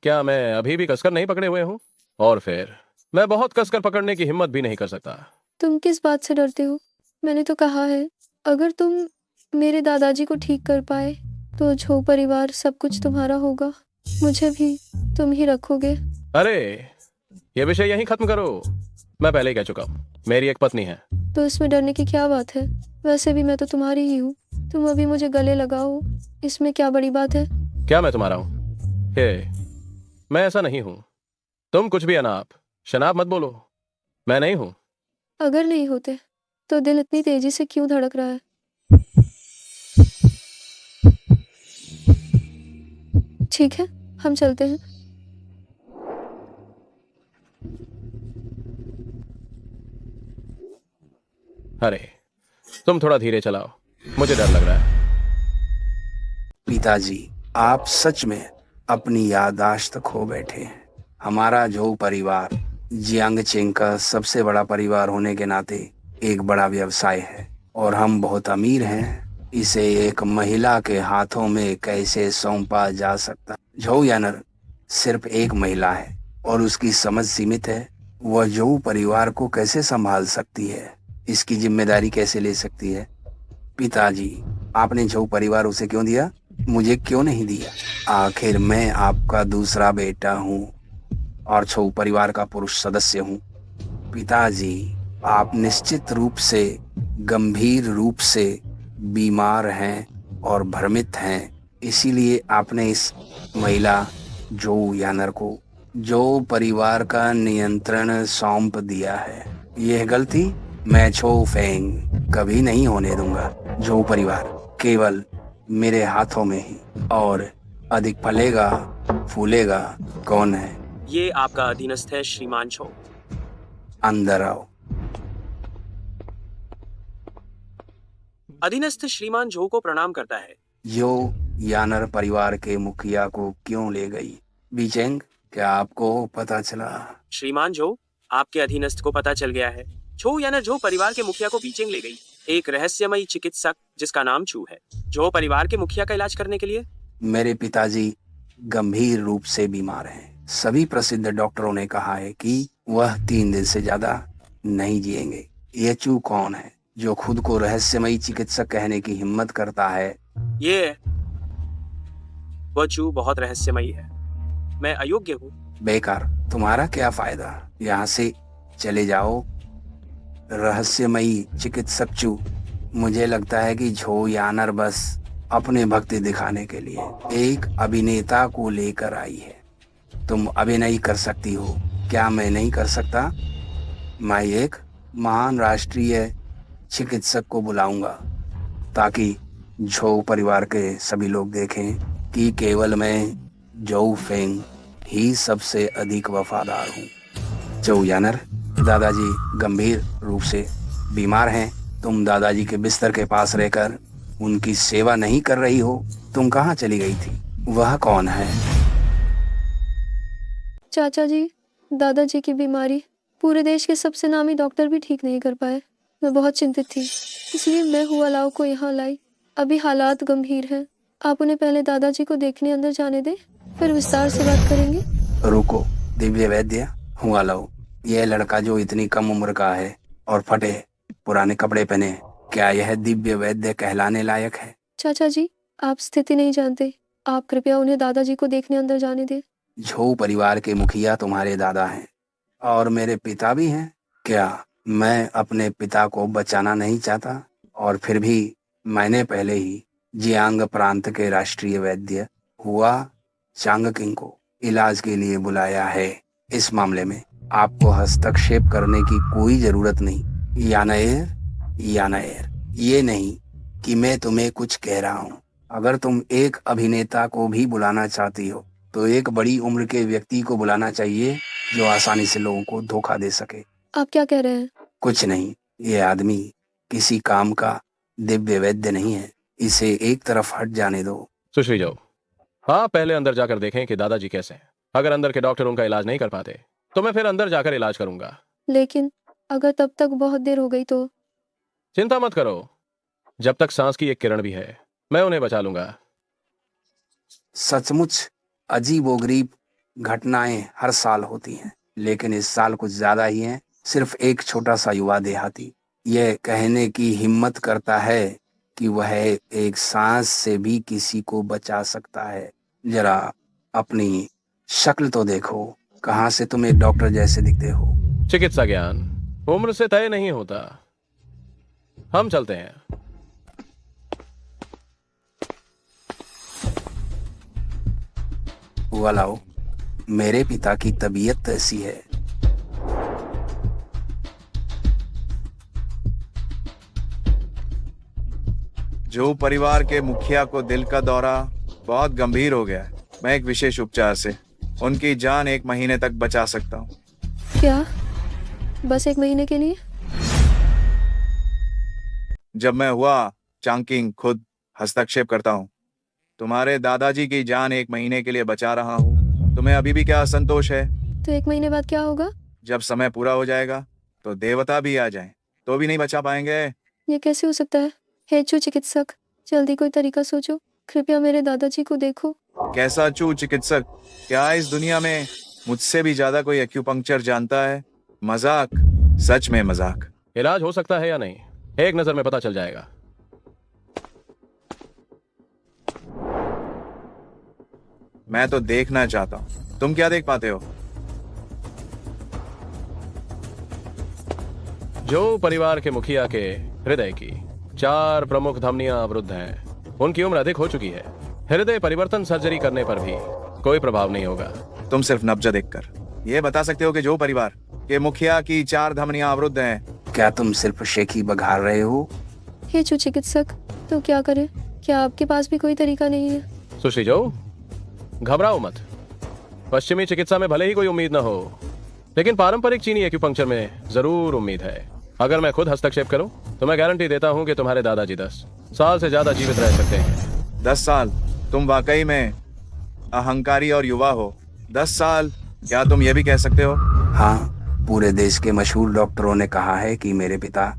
क्या मैं अभी भी कसकर नहीं पकड़े हुए हूँ? और फिर मैं बहुत कसकर पकड़ने की हिम्मत भी नहीं कर सकता। तुम किस बात से डरते हो? मैंने तो कहा है, अगर तुम मेरे दादाजी को ठीक कर पाए तो झो परिवार सब कुछ तुम्हारा होगा। मुझे भी तुम ही रखोगे। अरे, ये विषय यहीं खत्म करो। मैं पहले ही कह चुका हूँ, मेरी एक पत्नी है। तो इसमें डरने की क्या बात है? वैसे भी मैं तो तुम्हारी ही हूँ। तुम अभी मुझे गले लगाओ, इसमें क्या बड़ी बात है? क्या मैं तुम्हारा हूँ? हे, मैं ऐसा नहीं हूँ। तुम कुछ भी अनाप शनाप मत बोलो। मैं नहीं हूँ। अगर नहीं होते तो दिल इतनी तेजी से क्यों धड़क रहा है? ठीक है, हम चलते हैं। अरे, तुम थोड़ा धीरे चलाओ, मुझे डर लग रहा है। पिताजी, आप सच में अपनी याददाश्त खो बैठे हैं। हमारा जो परिवार जियांगचेंग का सबसे बड़ा परिवार होने के नाते एक बड़ा व्यवसाय है और हम बहुत अमीर हैं। इसे एक महिला के हाथों में कैसे सौंपा जा सकता? झो यानर सिर्फ एक महिला है और उसकी समझ सीमित है। वह जो परिवार को कैसे संभाल सकती है, इसकी जिम्मेदारी कैसे ले सकती है? पिताजी, आपने जो परिवार उसे क्यों दिया, मुझे क्यों नहीं दिया? आखिर मैं आपका दूसरा बेटा हूँ और छो परिवार का पुरुष सदस्य हूँ। पिताजी, आप निश्चित रूप से गंभीर रूप से बीमार हैं और भ्रमित हैं। इसीलिए आपने इस महिला जो यानर को जो परिवार का नियंत्रण सौंप दिया है। यह गलती मैं छो फेंग कभी नहीं होने दूंगा। जो परिवार केवल मेरे हाथों में ही और अधिक फलेगा फूलेगा। कौन है? ये आपका अधीनस्थ है श्रीमान छो। अंदर आओ। अधीनस्थ श्रीमान झो को प्रणाम करता है। जो यानर परिवार के मुखिया को क्यों ले गई? बीचेंग, क्या आपको पता चला? श्रीमान झो, आपके अधीनस्थ को पता चल गया है। छो यानर झो परिवार के मुखिया को बीचिंग ले गई। एक रहस्यमयी चिकित्सक जिसका नाम छू है, जो परिवार के मुखिया का इलाज करने के लिए। मेरे पिताजी गंभीर रूप से बीमार हैं। सभी प्रसिद्ध डॉक्टरों ने कहा है कि वह 3 दिन से ज्यादा नहीं जिएंगे। ये चू कौन है जो खुद को रहस्यमयी चिकित्सक कहने की हिम्मत करता है? ये वह चू बहुत रहस्यमयी है। मैं अयोग्य हूँ। बेकार, तुम्हारा क्या फायदा? यहाँ से चले जाओ। रहस्यमयी चिकित्सक चू, मुझे लगता है कि झो यानर बस अपने भक्ति दिखाने के लिए एक अभिनेता को लेकर आई है। तुम अभिनय कर सकती हो, क्या मैं नहीं कर सकता? मैं एक महान राष्ट्रीय चिकित्सक को बुलाऊंगा ताकि झो परिवार के सभी लोग देखें कि केवल मैं जो फेंग ही सबसे अधिक वफादार हूँ। जो यानर, दादाजी गंभीर रूप से बीमार हैं। तुम दादाजी के बिस्तर के पास रहकर उनकी सेवा नहीं कर रही हो। तुम कहाँ चली गई थी? वह कौन है? चाचा जी, दादाजी की बीमारी पूरे देश के सबसे नामी डॉक्टर भी ठीक नहीं कर पाए। मैं बहुत चिंतित थी, इसलिए मैं हुआ लाओ को यहाँ लाई। अभी हालात गंभीर हैं। आप उन्हें पहले दादाजी को देखने अंदर जाने दें, फिर विस्तार से बात करेंगे। रुको, दिव्य वैद्य हुआ लाओ। यह लड़का जो इतनी कम उम्र का है और फटे पुराने कपड़े पहने, क्या यह दिव्य वैद्य कहलाने लायक है? चाचा जी, आप स्थिति नहीं जानते। आप कृपया उन्हें दादाजी को देखने अंदर जाने दें। झो परिवार के मुखिया तुम्हारे दादा हैं और मेरे पिता भी हैं। क्या मैं अपने पिता को बचाना नहीं चाहता? और फिर भी मैंने पहले ही जियांग प्रांत के राष्ट्रीय वैद्य हुआ चांगकिंग को इलाज के लिए बुलाया है। इस मामले में आपको हस्तक्षेप करने की कोई जरूरत नहीं। यानाएर, ये नहीं कि मैं तुम्हें कुछ कह रहा हूँ। अगर तुम एक अभिनेता को भी बुलाना चाहती हो तो एक बड़ी उम्र के व्यक्ति को बुलाना चाहिए जो आसानी से लोगों को धोखा दे सके। आप क्या कह रहे हैं? कुछ नहीं, ये आदमी किसी काम का दिव्य वैद्य नहीं है। इसे एक तरफ हट जाने दो। सुश्री जो, हाँ पहले अंदर जाकर देखें कि दादाजी कैसे हैं। अगर अंदर के डॉक्टर उनका इलाज नहीं कर पाते तो मैं फिर अंदर जाकर इलाज करूंगा। लेकिन अगर तब तक बहुत देर हो गई तो? चिंता मत करो, जब तक सांस की एक किरण भी है मैं उन्हें बचा लूंगा। सचमुच अजीबोगरीब घटनाएं हर साल होती हैं, लेकिन इस साल कुछ ज्यादा ही हैं। सिर्फ एक छोटा सा युवा देहाती यह कहने की हिम्मत करता है कि वह एक सांस से भी किसी को बचा सकता है। जरा अपनी शक्ल तो देखो, कहाँ से तुम एक डॉक्टर जैसे दिखते हो। चिकित्सा ज्ञान उम्र से तय नहीं होता। हम चलते हैं। वालाओ, मेरे पिता की तबीयत ऐसी है। जो परिवार के मुखिया को दिल का दौरा बहुत गंभीर हो गया है। मैं एक विशेष उपचार से उनकी जान 1 महीने तक बचा सकता हूँ। क्या? बस 1 महीने के लिए? जब मैं हुआ चांगकिंग खुद हस्तक्षेप करता हूँ। तुम्हारे दादाजी की जान 1 महीने के लिए बचा रहा हूँ। तुम्हें अभी भी क्या असंतोष है? तो 1 महीने बाद क्या होगा? जब समय पूरा हो जाएगा तो देवता भी आ जाएं, तो भी नहीं बचा पाएंगे। ये कैसे हो सकता है? हे चू चिकित्सक, जल्दी कोई तरीका सोचो। कृपया मेरे दादाजी को देखो। कैसा चू चिकित्सक? क्या इस दुनिया में मुझसे भी ज्यादा कोई एक्यूपंक्चर जानता है? मजाक, सच में मजाक। इलाज हो सकता है या नहीं, एक नजर में पता चल जाएगा। मैं तो देखना चाहता हूँ, तुम क्या देख पाते हो? जो परिवार के मुखिया के हृदय की 4 प्रमुख धमनियां अवरुद्ध हैं, उनकी उम्र अधिक हो चुकी है। हृदय परिवर्तन सर्जरी करने पर भी कोई प्रभाव नहीं होगा। तुम सिर्फ नब्ज देखकर ये बता सकते हो कि जो परिवार के मुखिया की 4 धमनियां अवरुद्ध हैं। क्या तुम सिर्फ शेखी बघार रहे हो? हे चू चिकित्सक, तो क्या करें? क्या आपके पास भी कोई तरीका नहीं है? सुश्री जो, घबराओ मत। पश्चिमी चिकित्सा में भले ही कोई उम्मीद न हो, लेकिन पारंपरिक चीनी एक्यूपंक्चर में जरूर उम्मीद है। अगर मैं खुद हस्तक्षेप करूं तो मैं गारंटी देता हूं कि तुम्हारे दादाजी 10 साल से ज्यादा जीवित रह सकते हैं। 10 साल? तुम वाकई में अहंकारी और युवा हो। 10 साल? क्या तुम ये भी कह सकते हो? हाँ, पूरे देश के मशहूर डॉक्टरों ने कहा है कि मेरे पिता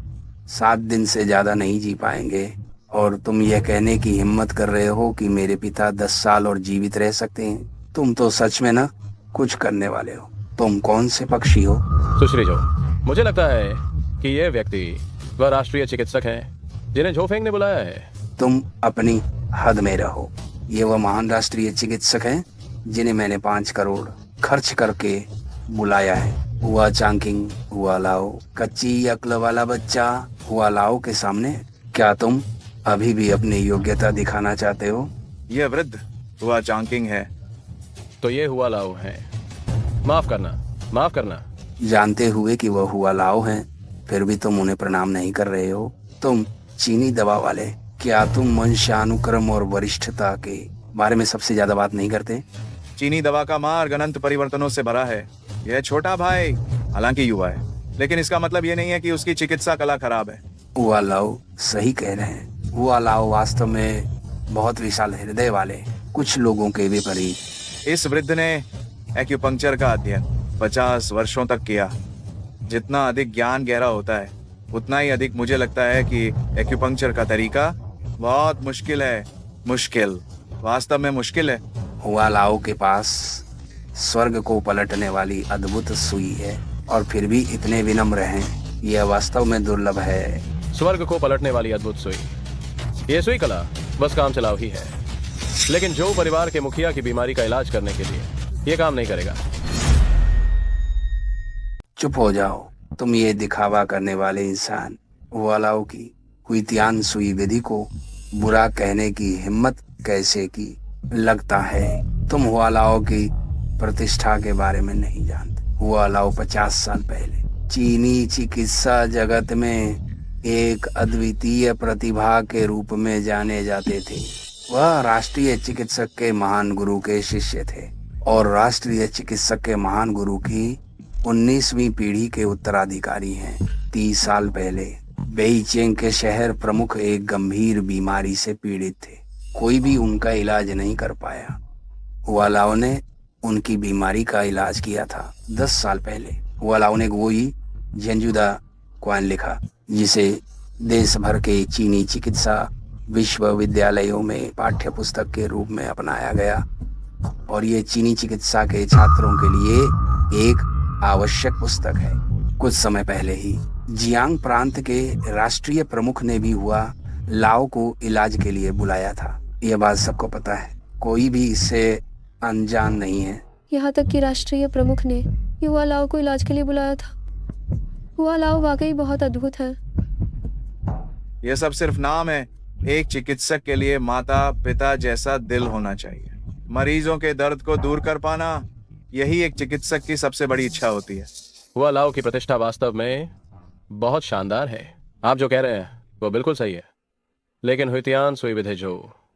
7 दिन से ज्यादा नहीं जी पाएंगे, और तुम यह कहने की हिम्मत कर रहे हो कि मेरे पिता 10 साल और जीवित रह सकते हैं। तुम तो सच में ना कुछ करने वाले हो। तुम कौन से पक्षी हो? सुश्री जो, मुझे लगता है कि ये व्यक्ति वह राष्ट्रीय चिकित्सक हैं जिन्हें झोफेंग ने बुलाया है। तुम अपनी हद में रहो। ये वह महान राष्ट्रीय चिकित्सक हैं जिन्हें मैंने 5 करोड़ खर्च करके बुलाया है। हुआ चांगकिंग, हुआ लाओ, कच्ची अक्ल वाला बच्चा। हुआ लाओ के सामने क्या तुम अभी भी अपनी योग्यता दिखाना चाहते हो? यह वृद्ध हुआ चांगकिंग है। तो ये हुआ लाओ है। माफ करना। जानते हुए कि वह हुआ लाओ हैं, फिर भी तुम उन्हें प्रणाम नहीं कर रहे हो। तुम चीनी दवा वाले, क्या तुम वंशानुक्रम और वरिष्ठता के बारे में सबसे ज्यादा बात नहीं करते? चीनी दवा का मार्ग अनंत परिवर्तनों से भरा है। यह छोटा भाई हालांकि युवा है, लेकिन इसका मतलब ये नहीं है कि उसकी चिकित्सा कला खराब है। हुआ लाओ सही कह रहे हैं। हुआ लाओ वास्तव में बहुत विशाल हृदय वाले, कुछ लोगों के विपरीत। इस वृद्ध ने एक्यूपंक्चर का अध्ययन 50 वर्षों तक किया। जितना अधिक ज्ञान गहरा होता है, उतना ही अधिक मुझे लगता है कि एक्यूपंक्चर का तरीका बहुत मुश्किल है। मुश्किल, वास्तव में मुश्किल है। हुआ लाओ के पास स्वर्ग को पलटने वाली अद्भुत सुई है, और फिर भी इतने विनम्र हैं। यह वास्तव में दुर्लभ है। स्वर्ग को पलटने वाली अद्भुत सुई, ये सुई कला बस काम चलाओ ही है, लेकिन जो परिवार के मुखिया की बीमारी का इलाज करने के लिए ये काम नहीं करेगा। चुप हो जाओ, तुम ये दिखावा करने वाले इंसान। हुआ लाओ की हुईतियान सुई विधि को बुरा कहने की हिम्मत कैसे की? लगता है तुम हुआलाओ की प्रतिष्ठा के बारे में नहीं जानते। हुआलाओ 50 साल पहले चीनी चिकित्सा जगत में एक अद्वितीय प्रतिभा के रूप में जाने जाते थे। वह राष्ट्रीय चिकित्सक के महान गुरु के शिष्य थे और राष्ट्रीय चिकित्सक के महान गुरु की 19वीं पीढ़ी के उत्तराधिकारी हैं। 30 साल पहले बेइचेंग के शहर प्रमुख एक गंभीर बीमारी से पीड़ित थे। कोई भी उनका इलाज नहीं कर पाया। हुआलाओ ने उनकी बीमारी का इलाज किया था। 10 साल पहले हुआलाओ ने वही जेंजुदा क्वान लिखा जिसे देश भर के चीनी चिकित्सा विश्वविद्यालयों में पाठ्य पुस्तक के रूप में अपनाया गया और ये चीनी चिकित्सा के छात्रों के लिए एक आवश्यक पुस्तक है। कुछ समय पहले ही जियांग प्रांत के राष्ट्रीय प्रमुख ने भी हुआ लाओ को इलाज के लिए बुलाया था। यह बात सबको पता है, कोई भी इससे अनजान नहीं है। यहाँ तक कि राष्ट्रीय प्रमुख ने हुआ लाओ को इलाज के लिए बुलाया था। हुआ लाओ वाकई बहुत अद्भुत है। यह सब सिर्फ नाम है। एक चिकित्सक के लिए माता पिता जैसा दिल होना चाहिए। मरीजों के दर्द को दूर कर पाना, यही एक चिकित्सक की सबसे बड़ी इच्छा होती है। हुआ लाओ की प्रतिष्ठा वास्तव में बहुत शानदार है। आप जो कह रहे हैं वो बिल्कुल सही है, लेकिन हुइतियान सुई विधि जो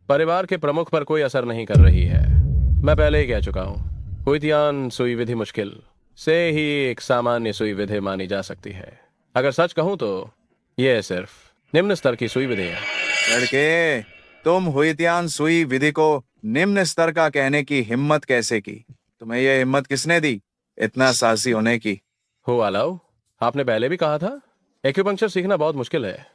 परिवार के प्रमुख पर कोई असर नहीं कर रही है। मैं पहले ही कह चुका हूँ, हुइतियान सुई विधि मुश्किल से ही एक सामान्य सुई विधि मानी जा सकती है। अगर सच कहूँ तो यह सिर्फ निम्न स्तर की सुई विधि है। लड़के, तुम हुइतियान सुई विधि को निम्न स्तर का कहने की हिम्मत कैसे की? तुम्हें यह हिम्मत किसने दी इतना साहसी होने की? हुआ लाओ, आपने पहले भी कहा था एक्यूपंक्चर सीखना बहुत मुश्किल है।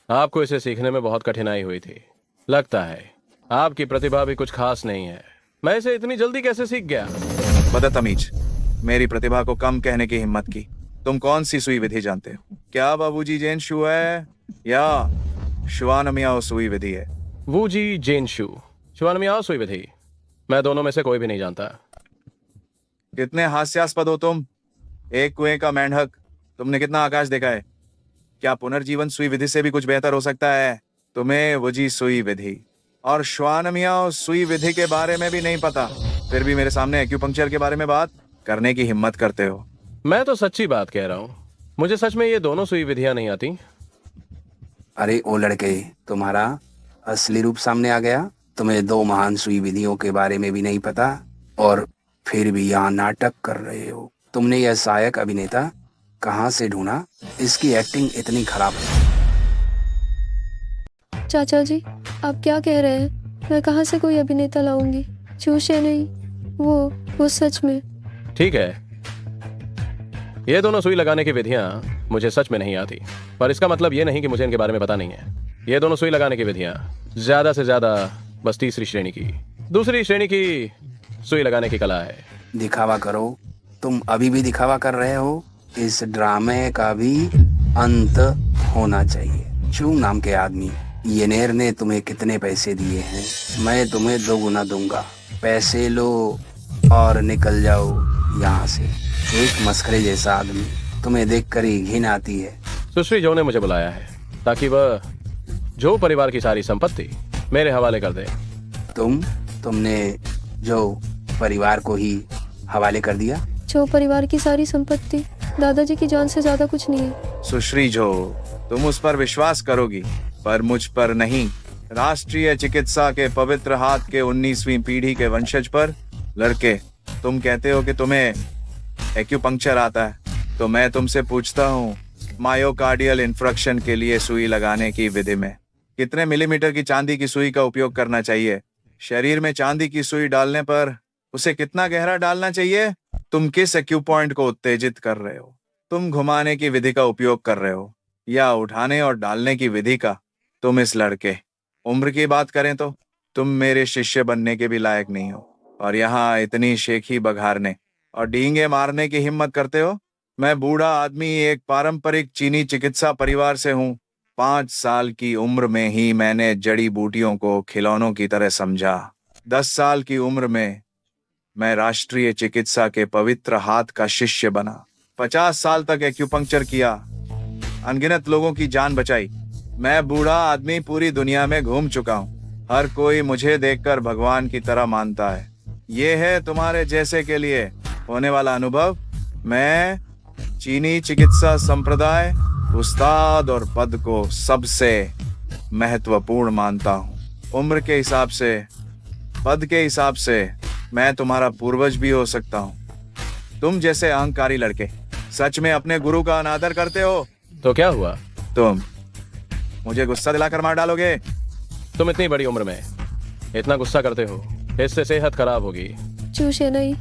आपको इसे सीखने में बहुत कठिनाई हुई थी। लगता है आपकी प्रतिभा भी कुछ खास नहीं है। मैं इसे इतनी जल्दी कैसे सीख गया? बदतमीज, मेरी प्रतिभा को कम कहने की हिम्मत की। तुम कौन सी सुई विधि जानते हो? क्या बाबूजी जैन शू है या शुआनमियाओ सुई विधि है? वूजी जेन शू, शुआनमियाओ सुई विधि, मैं दोनों में से कोई भी नहीं जानता। कितने हास्यास्पद हो तुम। एक कुएं का मेंढक, तुमने कितना आकाश देखा है? क्या पुनर्जीवन सुई विधि से भी कुछ बेहतर हो सकता है? तुम्हें वुजी सुई विधि और श्वानमियाओ सुई विधि के बारे में भी नहीं पता, फिर भी मेरे सामने एक्यूपंक्चर के बारे में बात करने की हिम्मत करते हो। मैं तो सच्ची बात कह रहा हूँ, मुझे सच में ये दोनों सुई विधियां नहीं आती। अरे ओ लड़के, तुम्हारा असली रूप सामने आ गया। तुम्हें 2 महान सुई विधियों के बारे में भी नहीं पता और फिर भी यहाँ नाटक कर रहे हो। तुमने यह सहायक अभिनेता कहाँ से ढूंढा? इसकी एक्टिंग इतनी खराब है। चाचा जी, आप क्या कह रहे हैं? मैं कहाँ से कोई अभिनेता लाऊंगी? चूशे नहीं, वो सच में। ठीक है, ये दोनों सुई लगाने की विधियां मुझे सच में नहीं आती, पर इसका मतलब ये नहीं कि मुझे इनके बारे में पता नहीं है। ये दोनों सुई लगाने की विधियां ज्यादा से ज्यादा बस तीसरी श्रेणी की, दूसरी श्रेणी की सुई लगाने की कला है। दिखावा करो, तुम अभी भी दिखावा कर रहे हो। इस ड्रामे का भी अंत होना चाहिए। चू नाम के आदमी येनेर ने तुम्हें कितने पैसे दिए हैं? मैं तुम्हें 2 गुना दूंगा। पैसे लो और निकल जाओ यहाँ से। एक मस्खरे जैसा आदमी, तुम्हें देखकर ही घिन आती है। सुश्री जो ने मुझे बुलाया है ताकि वह जो परिवार की सारी संपत्ति मेरे हवाले कर दे। तुमने जो परिवार को ही हवाले कर दिया? जो परिवार की सारी संपत्ति दादाजी की जान से ज्यादा कुछ नहीं है। सुश्री जो, तुम उस पर विश्वास करोगी पर मुझ पर नहीं। राष्ट्रीय चिकित्सा के पवित्र हाथ के 19वीं पीढ़ी के वंशज पर। लड़के, तुम कहते हो कि तुम्हें एक्यूपंक्चर आता है, तो मैं तुमसे पूछता हूँ, मायोकार्डियल इंफ्रक्शन के लिए सुई लगाने की विधि में कितने मिलीमीटर की चांदी की सुई का उपयोग करना चाहिए? शरीर में चांदी की सुई डालने पर उसे कितना गहरा डालना चाहिए? तुम किस एक्यूपॉइंट को उत्तेजित कर रहे हो? तुम घुमाने की विधि का उपयोग कर रहे हो या उठाने और डालने की विधि का? तुम इस लड़के, उम्र की बात करें तो तुम मेरे शिष्य बनने के भी लायक नहीं हो, और यहाँ इतनी शेखी बघारने और डींगे मारने की हिम्मत करते हो। मैं बूढ़ा आदमी एक पारंपरिक चीनी चिकित्सा परिवार से हूँ। 5 साल की उम्र में ही मैंने जड़ी बूटियों को खिलौनों की तरह समझा। 10 साल की उम्र में मैं राष्ट्रीय चिकित्सा के पवित्र हाथ का शिष्य बना। 50 साल तक एक्यूपंक्चर किया, अनगिनत लोगों की जान बचाई। मैं बूढ़ा आदमी पूरी दुनिया में घूम चुका हूँ। हर कोई मुझे देखकर भगवान की तरह मानता है। ये है तुम्हारे जैसे के लिए होने वाला अनुभव। मैं चीनी चिकित्सा संप्रदाय उस्ताद और पद को सबसे महत्वपूर्ण मानता हूँ। उम्र के हिसाब से, पद के हिसाब से मैं तुम्हारा पूर्वज भी हो सकता हूँ। तुम जैसे अहंकारी लड़के सच में अपने गुरु का अनादर करते हो। तो क्या हुआ? तुम मुझे गुस्सा दिलाकर मार डालोगे? तुम इतनी बड़ी उम्र में इतना गुस्सा करते हो, इससे सेहत खराब होगी। चूशे नहीं,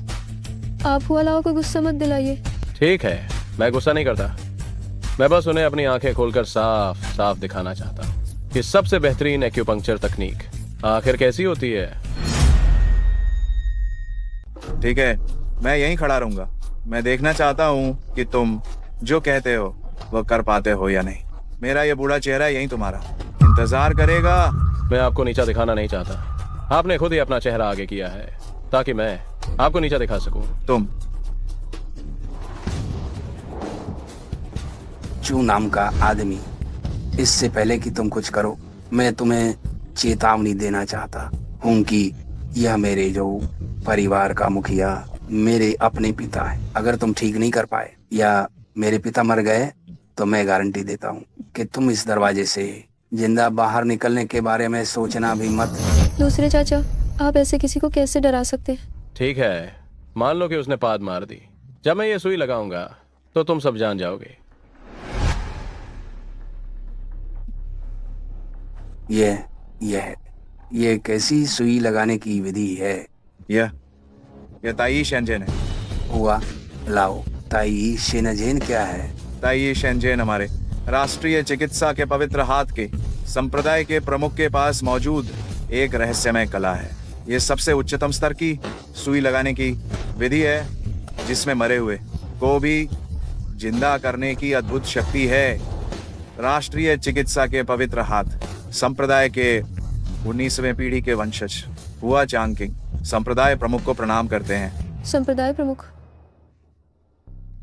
आप हुआ लाओ को गुस्सा मत दिलाइए। ठीक है, मैं गुस्सा नहीं करता। मैं बस उन्हें अपनी आंखें खोलकर साफ साफ दिखाना चाहता हूँ कि सबसे बेहतरीन एक्यूपंक्चर तकनीक आखिर कैसी होती है। ठीक है, मैं यहीं खड़ा रहूंगा। मैं देखना चाहता हूँ कि तुम जो कहते हो वो कर पाते हो या नहीं। मेरा ये बूढ़ा चेहरा यहीं तुम्हारा इंतजार करेगा। मैं आपको नीचा दिखाना नहीं चाहता। आपने खुद ही अपना चेहरा आगे किया है ताकि मैं आपको नीचा दिखा सकूं। तुम चू नाम का आदमी, इससे पहले कि तुम कुछ करो, मैं तुम्हें चेतावनी देना चाहता हूँ कि यह मेरे जो परिवार का मुखिया मेरे अपने पिता है। अगर तुम ठीक नहीं कर पाए या मेरे पिता मर गए तो मैं गारंटी देता हूँ कि तुम इस दरवाजे से जिंदा बाहर निकलने के बारे में सोचना भी मत। दूसरे चाचा, आप ऐसे किसी को कैसे डरा सकते हैं? ठीक है, मान लो कि उसने पाद मार दी। जब मैं ये सुई लगाऊंगा तो तुम सब जान जाओगे। ये कैसी सुई लगाने की विधि है? यह ताई शेंजेन है। हुआ लाओ, ताई शेनजेन क्या है? ताई शेंजेन हमारे राष्ट्रीय चिकित्सा के पवित्र हाथ के संप्रदाय के प्रमुख के पास मौजूद एक रहस्यमय कला है। ये सबसे उच्चतम स्तर की सुई लगाने की विधि है जिसमें मरे हुए को भी जिंदा करने की अद्भुत शक्ति है। राष्ट्रीय चिकित्सा के पवित्र हाथ संप्रदाय के 19वीं पीढ़ी के वंशज हुआ चांगकिंग संप्रदाय प्रमुख को प्रणाम करते हैं। संप्रदाय प्रमुख?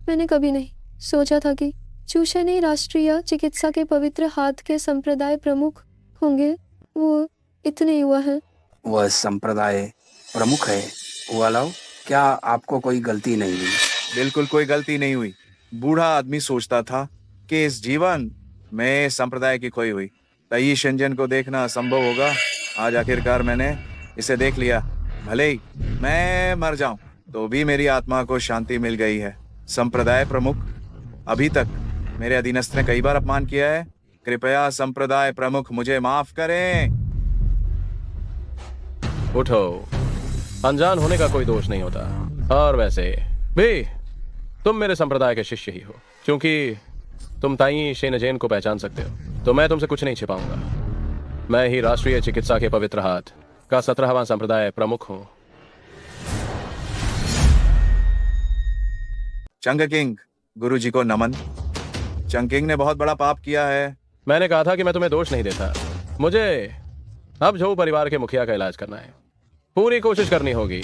मैंने कभी नहीं सोचा था कि चूशे नहीं राष्ट्रीय चिकित्सा के पवित्र हाथ के संप्रदाय प्रमुख होंगे। वो इतने युवा हैं। वह संप्रदाय प्रमुख है। हुआ लाओ, क्या आपको कोई गलती नहीं हुई? बिल्कुल कोई गलती नहीं हुई। बूढ़ा आदमी सोचता था कि इस जीवन में संप्रदाय की खोई हुई ताई शेंजेन को देखना असंभव होगा। आज आखिरकार मैंने इसे देख लिया। भले ही मैं मर जाऊं तो भी मेरी आत्मा को शांति मिल गई है। संप्रदाय प्रमुख, अभी तक मेरे अधीनस्थ ने कई बार अपमान किया है। कृपया संप्रदाय प्रमुख मुझे माफ करें। उठो, अनजान होने का कोई दोष नहीं होता। और वैसे भी तुम मेरे संप्रदाय के शिष्य ही हो। क्योंकि तुम ताई शेनजेन को पहचान सकते हो तो मैं तुमसे कुछ नहीं छिपाऊंगा। मैं ही राष्ट्रीय चिकित्सा के पवित्र हाथ का 17वां संप्रदाय प्रमुख हूं। चांगकिंग, गुरुजी को नमन। चांगकिंग ने बहुत बड़ा पाप किया है। मैंने कहा था कि मैं तुम्हें दोष नहीं देता। मुझे अब झोउ परिवार के मुखिया का इलाज करना है। पूरी कोशिश करनी होगी।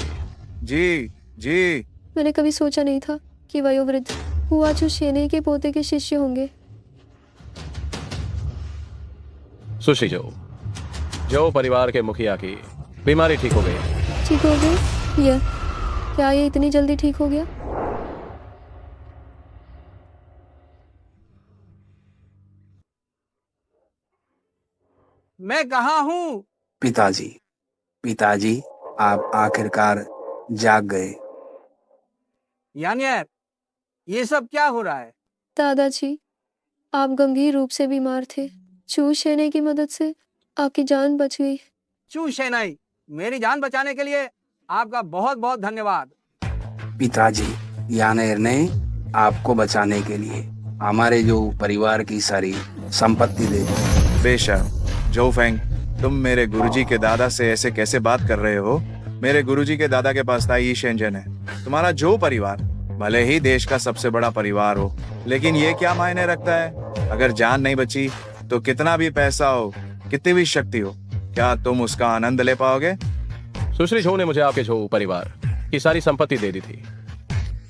जी जी। मैंने कभी सोचा नहीं था कि वयोवृद्ध हुआ चू शेने के पोते के शिष्य होंगे। सुश्री झोउ परिवार के मुखिया की बीमारी ठीक हो गई। ठीक हो गई? यह क्या ये इतनी जल्दी ठीक हो गया? मैं कहाँ हूँ? पिताजी, आप आखिरकार जाग गए। यार, ये सब क्या हो रहा है? दादाजी, आप गंभीर रूप से बीमार थे। चू शेने की मदद से आपकी जान बच गई। चू शेनाई, मेरी जान बचाने के लिए आपका बहुत बहुत धन्यवाद। पिताजी, यानेर ने आपको बचाने के लिए हमारे जो परिवार की सारी संपत्ति दे दी। बेशक जो फेंग, तुम मेरे गुरुजी के दादा से ऐसे कैसे बात कर रहे हो? मेरे गुरुजी के दादा के पास ताई शेंजेन है। तुम्हारा जो परिवार भले ही देश का सबसे बड़ा परिवार हो, लेकिन ये क्या मायने रखता है? अगर जान नहीं बची तो कितना भी पैसा हो, कितनी भी शक्ति हो, क्या तुम उसका आनंद ले पाओगे? सुश्री झोउ ने मुझे आपके झोउ परिवार की सारी संपत्ति दे दी थी,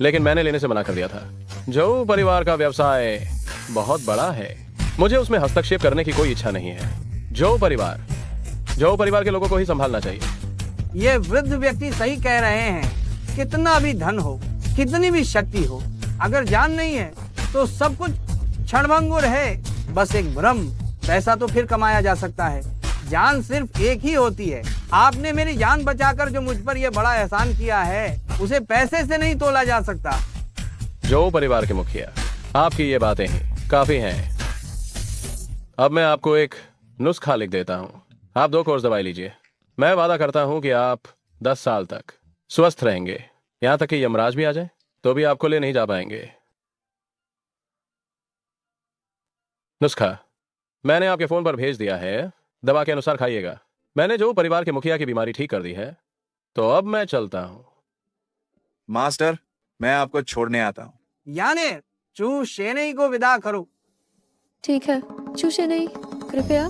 लेकिन मैंने लेने से मना कर दिया था। झोउ परिवार का व्यवसाय बहुत बड़ा है। मुझे उसमें हस्तक्षेप करने की कोई इच्छा नहीं है। जो परिवार के लोगों को ही संभालना चाहिए। ये वृद्ध व्यक्ति सही कह रहे हैं। कितना भी धन हो, कितनी भी शक्ति हो, अगर जान नहीं है तो सब कुछ क्षणभंगुर है। बस एक भ्रम। पैसा तो फिर कमाया जा सकता है, जान सिर्फ एक ही होती है। आपने मेरी जान बचाकर जो मुझ पर यह बड़ा एहसान किया है, उसे पैसे से नहीं तोला जा सकता। जो परिवार के मुखिया, आपकी ये बातें ही काफी हैं। अब मैं आपको एक नुस्खा लिख देता हूँ। आप 2 कोर्स दवाई लीजिए। मैं वादा करता हूँ कि आप 10 साल तक स्वस्थ रहेंगे। यहाँ तक कि यमराज भी आ जाए तो भी आपको ले नहीं जा पाएंगे। नुस्खा मैंने आपके फोन पर भेज दिया है। दवा के अनुसार खाइएगा। मैंने जो परिवार के मुखिया की बीमारी ठीक कर दी है, तो अब मैं चलता हूँ। मास्टर, मैं आपको छोड़ने आता हूँ। यानी चू शेनई को विदा करो। ठीक है, चू शेनई, कृपया।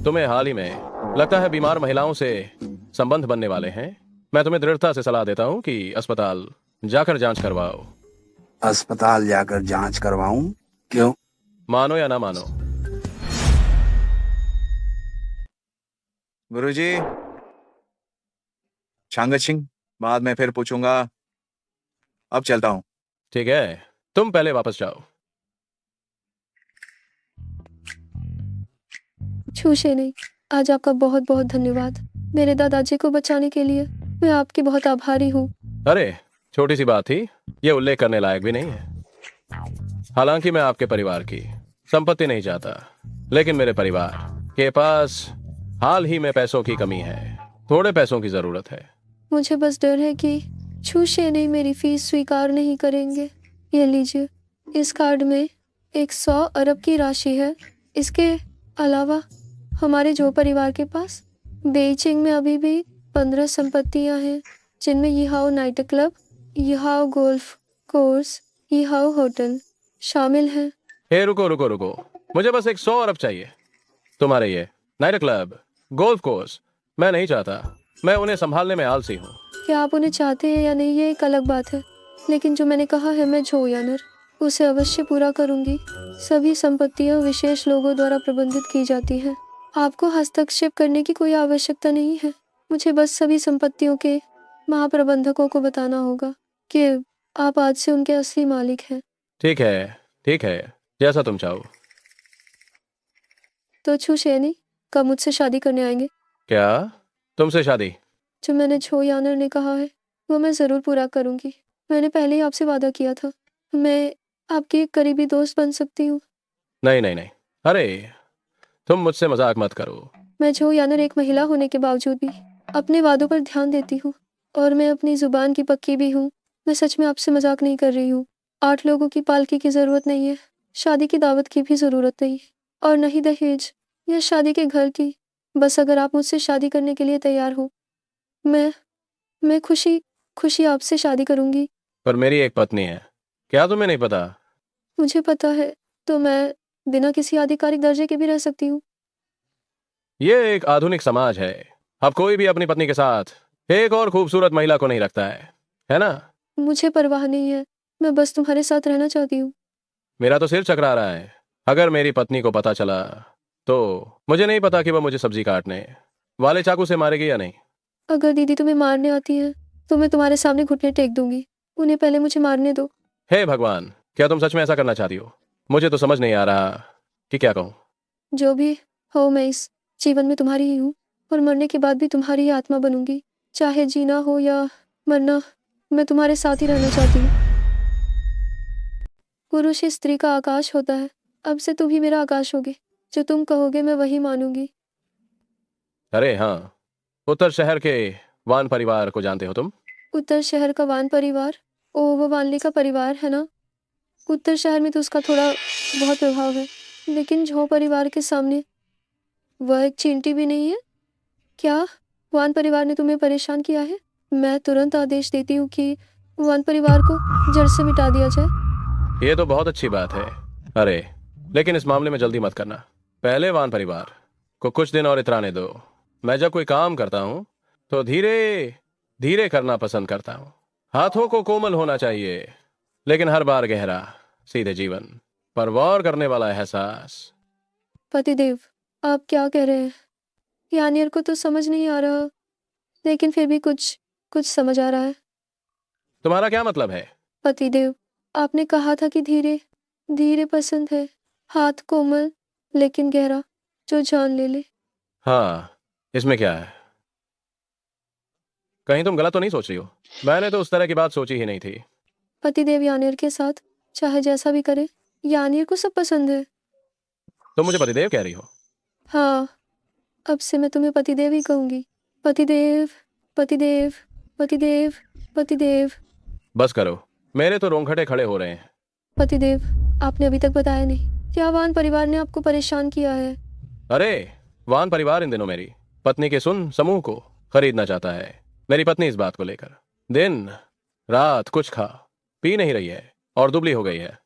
तुम्हें हाल ही में लगता है बीमार महिलाओं से संबंध बनने वाले हैं। मैं तुम्हें दृढ़ता से सलाह देता हूँ कि अस्पताल जाकर जांच करवाओ। अस्पताल जाकर जांच करवाऊं? क्यों? मानो या ना मानो। गुरुजी, शांगत सिंह, बाद में फिर पूछूंगा। अब चलता हूँ। ठीक है, तुम पहले वापस जाओ। चू शेनई, आज आपका बहुत बहुत धन्यवाद। मेरे दादाजी को बचाने के लिए मैं आपकी बहुत आभारी हूँ। अरे, छोटी सी बात थी, ये उल्लेख करने लायक भी नहीं है। हालांकि मैं आपके परिवार की संपत्ति नहीं चाहता, लेकिन मेरे परिवार के पास हाल ही में पैसों की कमी है। थोड़े पैसों की जरूरत है। मुझे बस डर है कि चू शेनई मेरी फीस स्वीकार नहीं करेंगे। ये लीजिए, इस कार्ड में 100 अरब की राशि है। इसके अलावा हमारे जो परिवार के पास बेइजिंग में अभी भी 15 संपत्तियां हैं, जिनमें Yihao night club, Yihao golf course, Yihao hotel शामिल हैं। हे रुको, मुझे बस 100 अरब चाहिए। तुम्हारे ये नाइट क्लब, गोल्फ कोर्स मैं नहीं चाहता। मैं उन्हें संभालने में आलसी हूँ। क्या आप उन्हें चाहते हैं या नहीं, ये एक अलग बात है, लेकिन जो मैंने कहा है, मैं झो यानर उसे अवश्य पूरा करूंगी। सभी संपत्तियां विशेष लोगों द्वारा प्रबंधित की जाती हैं। आपको हस्तक्षेप करने की कोई आवश्यकता नहीं है। मुझे बस सभी संपत्तियों के महाप्रबंधकों को बताना होगा कि आप आज से उनके असली मालिक हैं। ठीक है, जैसा तुम चाहो। तो चू शेनई कब मुझसे शादी करने आएंगे? क्या तुमसे शादी? जो मैंने झो यानर ने कहा है वो मैं जरूर पूरा करूंगी। मैंने पहले ही आपसे वादा किया था। मैं आपकी एक करीबी दोस्त बन सकती हूँ। नहीं। अरे, तुम मुझसे मजाक मत करो। मैं झो यानर एक महिला होने के बावजूद भी अपने वादों पर ध्यान देती हूँ, और मैं अपनी जुबान की पक्की भी हूँ। मैं सच में आपसे मजाक नहीं कर रही हूँ। 8 लोगों की पालकी की जरूरत नहीं है, शादी की दावत की भी जरूरत नहीं, और नहीं दहेज या शादी के घर की। बस अगर आप मुझसे शादी करने के लिए तैयार हो, मैं खुशी आपसे शादी करूंगी। पर मेरी एक पत्नी है, क्या तुम्हें नहीं पता? मुझे पता है, तो मैं बिना किसी आधिकारिक दर्जे के भी रह सकती हूँ। ये एक आधुनिक समाज है। अब कोई भी अपनी पत्नी के साथ एक और खूबसूरत महिला को नहीं रखता है ना? मुझे परवाह नहीं है, मैं बस तुम्हारे साथ रहना चाहती हूँ। मेरा तो सिर चकरा रहा है। अगर मेरी पत्नी को पता चला तो मुझे नहीं पता कि वह मुझे सब्जी काटने वाले चाकू से मारेगी या नहीं। अगर दीदी तुम्हें मारने आती है तो मैं तुम्हारे सामने घुटने टेक दूंगी। उन्हें पहले मुझे मारने दो। हे भगवान, क्या तुम सच में ऐसा करना चाहती हो? मुझे तो समझ नहीं आ रहा कि क्या कहूँ। जो भी हो, मैं इस जीवन में तुम्हारी ही हूँ, और मरने के बाद भी तुम्हारी ही आत्मा बनूंगी। चाहे जीना हो या मरना, मैं तुम्हारे साथ ही रहना चाहती हूँ। पुरुष ही स्त्री का आकाश होता है। अब से तुम ही मेरा आकाश होगे। जो तुम कहोगे मैं वही मानूंगी। अरे हाँ, उत्तर शहर के वान परिवार को जानते हो तुम? उत्तर शहर का वान परिवार? ओ, वो वानली का परिवार है ना? उत्तर शहर में तो उसका थोड़ा बहुत प्रभाव है, लेकिन झो परिवार के सामने वह एक चींटी भी नहीं है। क्या वान परिवार ने तुम्हें परेशान किया है? मैं तुरंत आदेश देती हूँ कि वान परिवार को जड़ से मिटा दिया जाए। ये तो बहुत अच्छी बात है। अरे, लेकिन इस मामले में जल्दी मत करना। पहले वान परिवार को कुछ दिन और इतराने दो। मैं जब कोई काम करता हूँ तो धीरे धीरे करना पसंद करता हूँ। हाथों को कोमल होना चाहिए, लेकिन हर बार गहरा, सीधे जीवन पर वॉर करने वाला एहसास। पतिदेव, आप क्या कह रहे हैं? यानियर को तो समझ नहीं आ रहा, लेकिन फिर भी कुछ कुछ समझ आ रहा है। तुम्हारा क्या मतलब है? पतिदेव, आपने कहा था कि धीरे धीरे पसंद है, हाथ कोमल लेकिन गहरा, जो जान ले ले। हाँ, इसमें क्या है? कहीं तुम गलत तो नहीं सोच रही हो? मैंने तो उस तरह की बात सोची ही नहीं थी। पतिदेव यानियर के साथ चाहे जैसा भी करे, यानियर को सब पसंद है। तुम मुझे पतिदेव कह रही हो? हाँ, अब से मैं तुम्हें पतिदेव ही कहूंगी। पतिदेव, पतिदेव, पतिदेव, पतिदेव। बस करो, मेरे तो रोंगटे खड़े हो रहे हैं। पतिदेव, आपने अभी तक बताया नहीं, क्या वान परिवार ने आपको परेशान किया है? अरे, वान परिवार इन दिनों मेरी पत्नी के सुन समूह को खरीदना चाहता है। मेरी पत्नी इस बात को लेकर दिन रात कुछ खा पी नहीं रही है और दुबली हो गई है।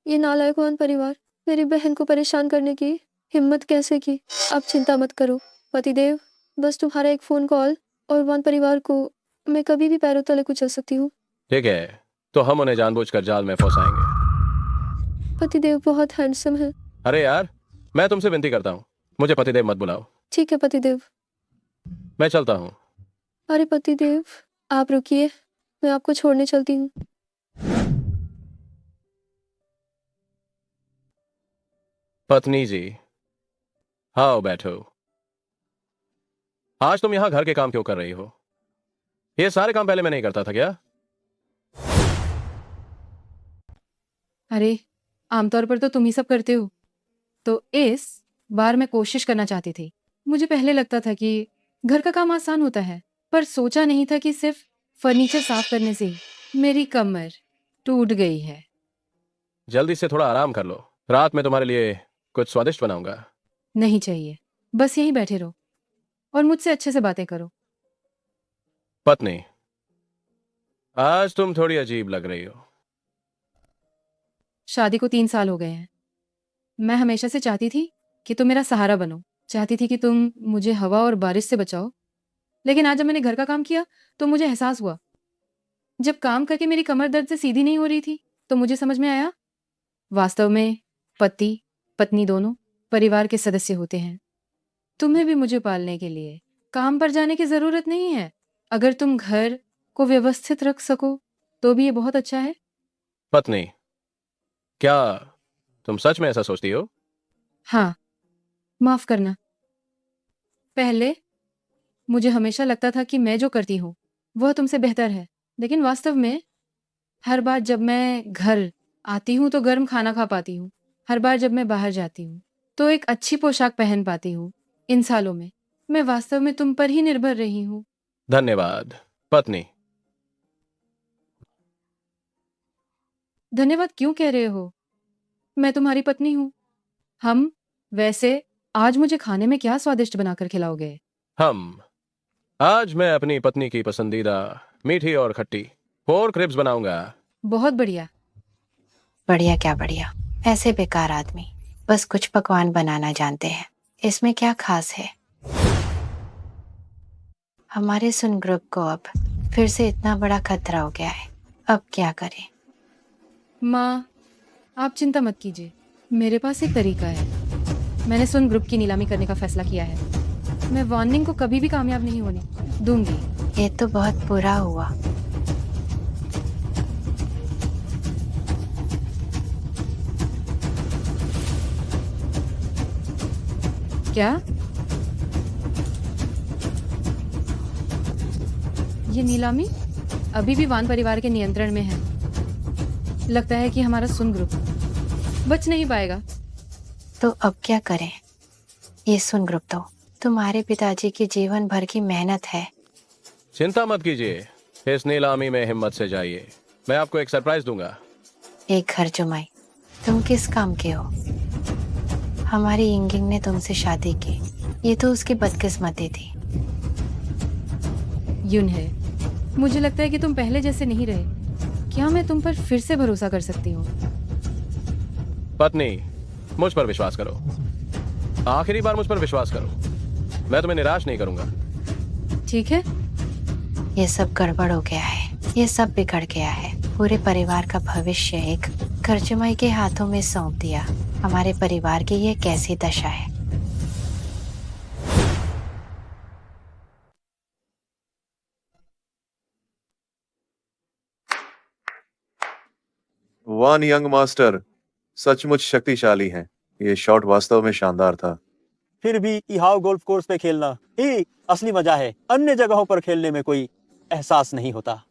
ये नालायक वान परिवार मेरी बहन को परेशान करने की हिम्मत कैसे की? आप चिंता मत करो पतिदेव, बस तुम्हारा एक फोन कॉल और वान परिवार को मैं कभी भी पैरों तले कुचल सकती हूँ। ठीक है, तो हम उन्हें जानबूझकर जाल में फंसाएंगे। पतिदेव बहुत हैंडसम है। अरे यार, मैं तुमसे विनती करता हूँ, मुझे पतिदेव मत बुलाओ। ठीक है पतिदेव, मैं चलता हूँ। अरे पतिदेव, आप रुकिए, मैं आपको छोड़ने चलती हूँ। पत्नी जी, आओ बैठो। आज तुम यहाँ घर के काम क्यों कर रही हो? ये सारे काम पहले मैं नहीं करता था क्या? अरे, आमतौर पर तो तुम ही सब करते हो, तो इस बार मैं कोशिश करना चाहती थी। मुझे पहले लगता था कि घर का काम आसान होता है, पर सोचा नहीं था कि सिर्फ फर्नीचर साफ करने से ही मेरी कमर टूट गई है। जल्दी से थोड़ा आराम कर लो, रात में तुम्हारे लिए कुछ स्वादिष्ट बनाऊंगा। नहीं चाहिए, बस यहीं बैठे रहो और मुझसे अच्छे से बातें करो। पत्नी, आज तुम थोड़ी अजीब लग रही हो। शादी को 3 साल हो गए हैं। मैं हमेशा से चाहती थी कि तुम मेरा सहारा बनो, चाहती थी कि तुम मुझे हवा और बारिश से बचाओ। लेकिन आज जब मैंने घर का काम किया तो मुझे एहसास हुआ, जब काम करके मेरी कमर दर्द से सीधी नहीं हो रही थी, तो मुझे समझ में आया वास्तव में पति पत्नी दोनों परिवार के सदस्य होते हैं। तुम्हें भी मुझे पालने के लिए काम पर जाने की जरूरत नहीं है। अगर तुम घर को व्यवस्थित रख सको तो भी ये बहुत अच्छा है। पत्नी, क्या तुम सच में ऐसा सोचती हो? हाँ, माफ करना। पहले मुझे हमेशा लगता था कि मैं जो करती हूँ वह तुमसे बेहतर है, लेकिन वास्तव में हर बार जब मैं घर आती हूँ तो गर्म खाना खा पाती हूँ। हर बार जब मैं बाहर जाती हूँ तो एक अच्छी पोशाक पहन पाती हूँ। इन सालों में मैं वास्तव में तुम पर ही निर्भर रही हूँ। धन्यवाद पत्नी। धन्यवाद क्यों कह रहे हो? मैं तुम्हारी पत्नी हूँ। हम वैसे आज मुझे खाने में क्या स्वादिष्ट बनाकर खिलाओगे? आज मैं अपनी पत्नी की पसंदीदा मीठी और खट्टी पोर्क रिब्स बनाऊंगा। बहुत बढ़िया। बढ़िया क्या बढ़िया, ऐसे बेकार आदमी बस कुछ पकवान बनाना जानते हैं, इसमें क्या खास है? हमारे सुन ग्रुप को अब फिर से इतना बड़ा खतरा हो गया है, अब क्या करें? माँ, आप चिंता मत कीजिए, मेरे पास एक तरीका है। मैंने सुन ग्रुप की नीलामी करने का फैसला किया है। मैं वार्निंग को कभी भी कामयाब नहीं होने दूंगी। ये तो बहुत बुरा हुआ। क्या? ये नीलामी अभी भी वान परिवार के नियंत्रण में है। लगता है कि हमारा सुन ग्रुप बच नहीं पाएगा। तो अब क्या करें? ये सुन ग्रुप तो तुम्हारे पिताजी की जीवन भर की मेहनत है। चिंता मत कीजिए, इस नीलामी में हिम्मत से जाइए, मैं आपको एक सरप्राइज दूंगा। एक घर जुमाई, तुम किस काम के हो? हमारी इंगिंग ने तुमसे शादी की, ये तो उसकी बदकिस्मती थी। यून है, मुझे लगता है कि तुम पहले जैसे नहीं रहे। क्या मैं तुम पर फिर से भरोसा कर सकती हूँ? पत्नी, मुझ पर विश्वास करो, आखिरी बार मुझ पर विश्वास करो, मैं तुम्हें निराश नहीं करूंगा। ठीक है। ये सब गड़बड़ हो गया है, ये सब बिगड़ गया है। पूरे परिवार का भविष्य एक कर्जमई के हाथों में सौंप दिया। हमारे परिवार की ये कैसी दशा है। वान यंग मास्टर सचमुच शक्तिशाली हैं। ये शॉट वास्तव में शानदार था। फिर भी इहाओ गोल्फ कोर्स पे खेलना ही असली मजा है। अन्य जगहों पर खेलने में कोई एहसास नहीं होता।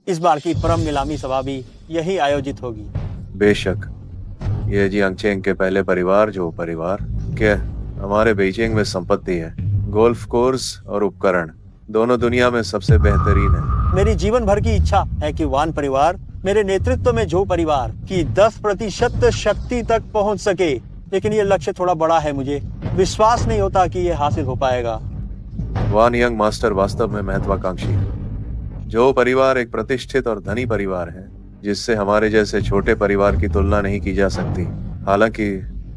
इस बार की परम नीलामी सभा भी यही आयोजित होगी। बेशक, ये जियांगचेंग के पहले परिवार जो परिवार के हमारे बीजिंग में संपत्ति है। गोल्फ कोर्स और उपकरण दोनों दुनिया में सबसे बेहतरीन है। मेरी जीवन भर की इच्छा है कि वान परिवार मेरे नेतृत्व में झो परिवार की 10% शक्ति तक पहुंच सके, लेकिन ये लक्ष्य थोड़ा बड़ा है। मुझे विश्वास नहीं होता कि ये हासिल हो पाएगा। वान यंग मास्टर वास्तव में महत्वाकांक्षी है। जो परिवार एक प्रतिष्ठित और धनी परिवार है, जिससे हमारे जैसे छोटे परिवार की तुलना नहीं की जा सकती। हालांकि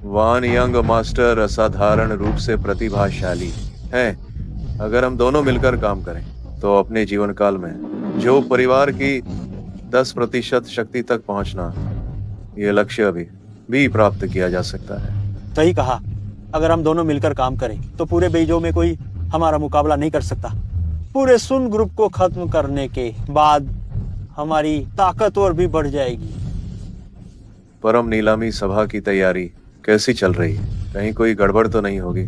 वान यंग मास्टर असाधारण रूप से प्रतिभाशाली है। अगर हम दोनों मिलकर काम करें तो अपने जीवन काल में जो परिवार की 10% शक्ति तक पहुंचना, ये लक्ष्य अभी भी प्राप्त किया जा सकता है। सही कहा। अगर हम दोनों मिलकर काम करें तो पूरे बेइजों में कोई हमारा मुकाबला नहीं कर सकता। पूरे सुन ग्रुप को खत्म करने के बाद हमारी ताकत और भी बढ़ जाएगी। परम नीलामी सभा की तैयारी कैसी चल रही है? कहीं कोई गड़बड़ तो नहीं होगी?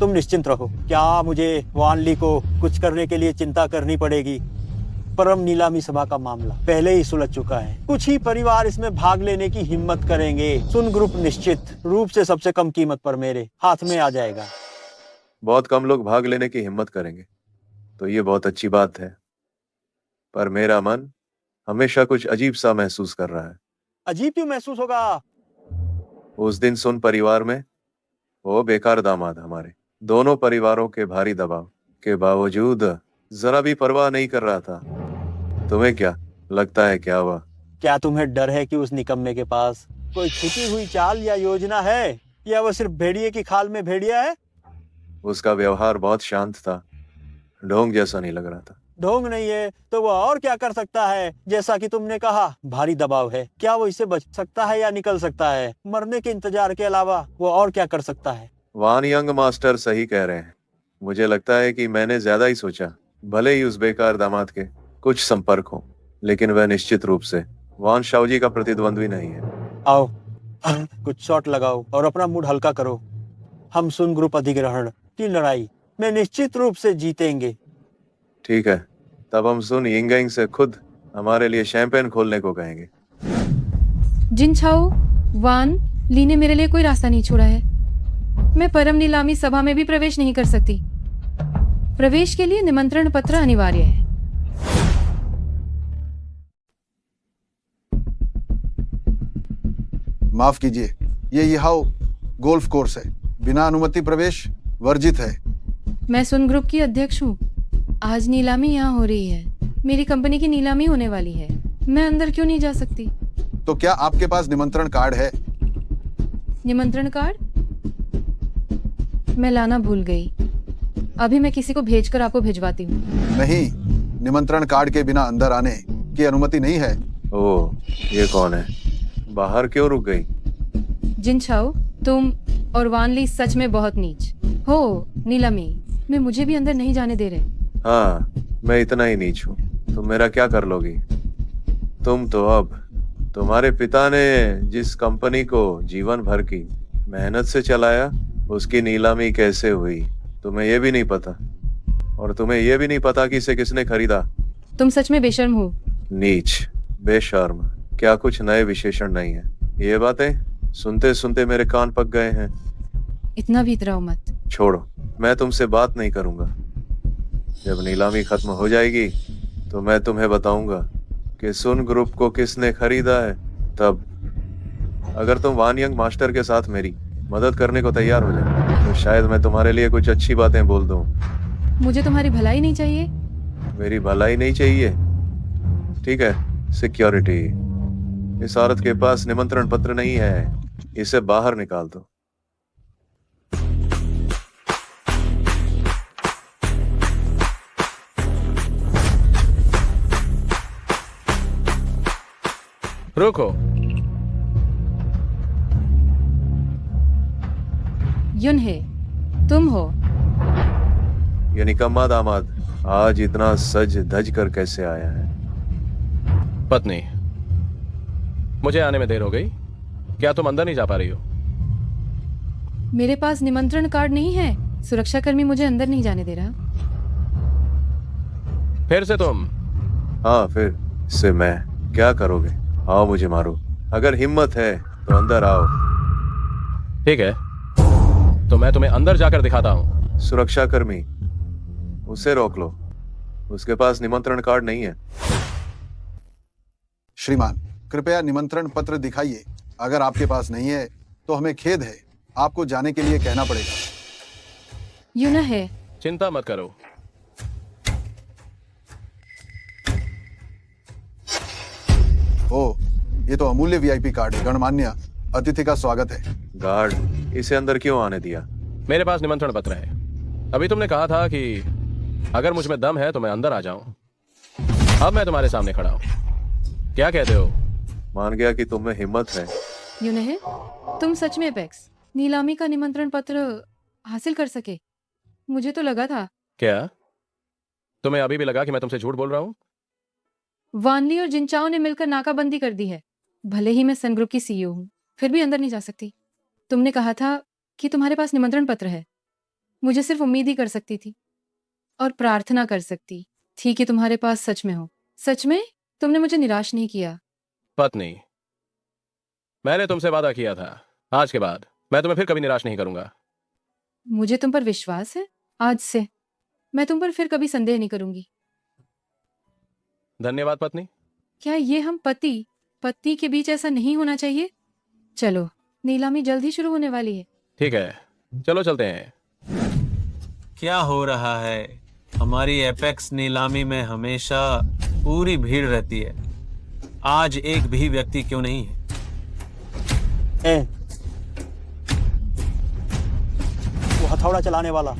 तुम निश्चिंत रहो। क्या मुझे वान ली को कुछ करने के लिए चिंता करनी पड़ेगी? परम नीलामी सभा का मामला पहले ही सुलझ चुका है। कुछ ही परिवार इसमें भाग लेने की हिम्मत करेंगे। सुन ग्रुप निश्चित रूप से सबसे कम कीमत पर मेरे हाथ में आ जाएगा। बहुत कम लोग भाग लेने की हिम्मत करेंगे तो ये बहुत अच्छी बात है, पर मेरा मन हमेशा कुछ अजीब सा महसूस कर रहा है। अजीब क्यों महसूस होगा? उस दिन सुन परिवार में वो बेकार दामाद हमारे दोनों परिवारों के भारी दबाव के बावजूद जरा भी परवाह नहीं कर रहा था। तुम्हें क्या लगता है क्या हुआ? क्या तुम्हें डर है कि उस निकम्मे के पास कोई छिपी हुई चाल या योजना है, या वो सिर्फ भेड़िए की खाल में भेड़िया है? उसका व्यवहार बहुत शांत था, ढोंग जैसा नहीं लग रहा था। ढोंग नहीं है तो वो और क्या कर सकता है? जैसा कि तुमने कहा, भारी दबाव है। क्या वो इससे बच सकता है या निकल सकता है? मरने के इंतजार के अलावा वो और क्या कर सकता है? वान यंग मास्टर सही कह रहे हैं। मुझे लगता है कि मैंने ज्यादा ही सोचा। भले ही उस बेकार दामाद के कुछ संपर्क हो, लेकिन वह निश्चित रूप से वान शाओजी का प्रतिद्वंद्वी नहीं है। आओ कुछ शॉट लगाओ और अपना मूड हल्का करो। हम सुन ग्रुप अधिग्रहण की लड़ाई में निश्चित रूप से जीतेंगे। ठीक है, तब हम सुन यिंगेंग से खुद हमारे लिए शैंपेन खोलने को कहेंगे। जिन छाओ, वान ली ने मेरे लिए कोई रास्ता नहीं छोड़ा है। मैं परम नीलामी सभा में भी प्रवेश नहीं कर सकती। प्रवेश के लिए निमंत्रण पत्र अनिवार्य है। माफ कीजिए, ये इहाओ गोल्फ कोर्स है। बिना अनुमति प्रवेश वर्जित है। मैं सुन ग्रुप की अध्यक्ष हूँ। आज नीलामी यहाँ हो रही है। मेरी कंपनी की नीलामी होने वाली है। मैं अंदर क्यों नहीं जा सकती? तो क्या आपके पास निमंत्रण कार्ड है? निमंत्रण कार्ड मैं लाना भूल गई। अभी मैं किसी को भेजकर आपको भिजवाती हूँ। नहीं, निमंत्रण कार्ड के बिना अंदर आने की अनुमति नहीं है। ओह, ये कौन है? बाहर क्यों रुक गई? जिन छाओ, तुम और वान ली सच में बहुत नीच हो। नीलामी में मुझे भी अंदर नहीं जाने दे रहे। हाँ, मैं इतना ही नीच हूँ। तुम मेरा क्या कर लोगी? तुम तो अब तुम्हारे पिता ने जिस कंपनी को जीवन भर की मेहनत से चलाया, उसकी नीलामी कैसे हुई तुम्हें ये भी नहीं पता। और तुम्हें ये भी नहीं पता कि इसे किसने खरीदा। तुम सच में बेशर्म हो। नीच, बेशर्म क्या कुछ नए विशेषण नहीं है। ये बातें सुनते सुनते मेरे कान पक गए हैं। इतना भी इतराओ मत। छोड़ो, मैं तुमसे बात नहीं करूंगा। जब नीलामी खत्म हो जाएगी तो मैं तुम्हें बताऊंगा कि सुन ग्रुप को किसने खरीदा है। तब अगर तुम वान यंग मास्टर के साथ मेरी मदद करने को तैयार हो जाए तो शायद मैं तुम्हारे लिए कुछ अच्छी बातें बोल दूं। मुझे तुम्हारी भलाई नहीं चाहिए। मेरी भलाई नहीं चाहिए? ठीक है, सिक्योरिटी। इस औरत के पास निमंत्रण पत्र नहीं है, इसे बाहर निकाल दो। रुको। युनहे, तुम हो? ये निकम्मा दामाद आज इतना सज धज कर कैसे आया है? पत्नी, मुझे आने में देर हो गई। क्या तुम अंदर नहीं जा पा रही हो? मेरे पास निमंत्रण कार्ड नहीं है। सुरक्षाकर्मी मुझे अंदर नहीं जाने दे रहा। फिर से तुम? हाँ, फिर से मैं। क्या करोगे? आओ मुझे मारो। अगर हिम्मत है तो अंदर आओ। ठीक है, तो मैं तुम्हें अंदर जाकर दिखाता हूं। सुरक्षाकर्मी, उसे रोक लो। उसके पास निमंत्रण कार्ड नहीं है। श्रीमान, कृपया निमंत्रण पत्र दिखाइए। अगर आपके पास नहीं है तो हमें खेद है, आपको जाने के लिए कहना पड़ेगा। युनहे, चिंता मत करो। ओ, ये तो अमूल्य वीआईपी कार्ड है। गणमान्य अतिथि का स्वागत है। गार्ड, इसे अंदर क्यों आने दिया? मेरे पास निमंत्रण पत्र है। अभी तुमने कहा था कि अगर मुझ में दम है तो मैं अंदर आ जाऊं। अब मैं तुम्हारे सामने खड़ा हूं। क्या कहते हो? मान गया कि तुम में हिम्मत है। युनहे, तुम सच में एपेक्स नीलामी का निमंत्रण पत्र हासिल कर सके? मुझे तो लगा था। क्या तुम्हें अभी भी लगा कि मैं तुमसे झूठ बोल रहा हूं? वानली और जिनचाओ ने मिलकर नाकाबंदी कर दी है। भले ही मैं सन ग्रुप की सीईओ हूँ, फिर भी अंदर नहीं जा सकती। तुमने कहा था कि तुम्हारे पास निमंत्रण पत्र है। मुझे सिर्फ उम्मीद ही कर सकती थी और प्रार्थना कर सकती थी कि तुम्हारे पास सच में हो। सच में तुमने मुझे निराश नहीं किया। पत्नी, मैंने तुमसे वादा किया था, आज के बाद मैं तुम्हें फिर कभी निराश नहीं करूंगा। मुझे तुम पर विश्वास है। आज से मैं तुम पर फिर कभी संदेह नहीं करूंगी। धन्यवाद पत्नी। क्या ये हम पति पत्नी के बीच ऐसा नहीं होना चाहिए? चलो, नीलामी जल्द ही शुरू होने वाली है। ठीक है, चलो चलते हैं। क्या हो रहा है? हमारी एपेक्स नीलामी में हमेशा पूरी भीड़ रहती है। आज एक भी व्यक्ति क्यों नहीं है? वो हथौड़ा चलाने वाला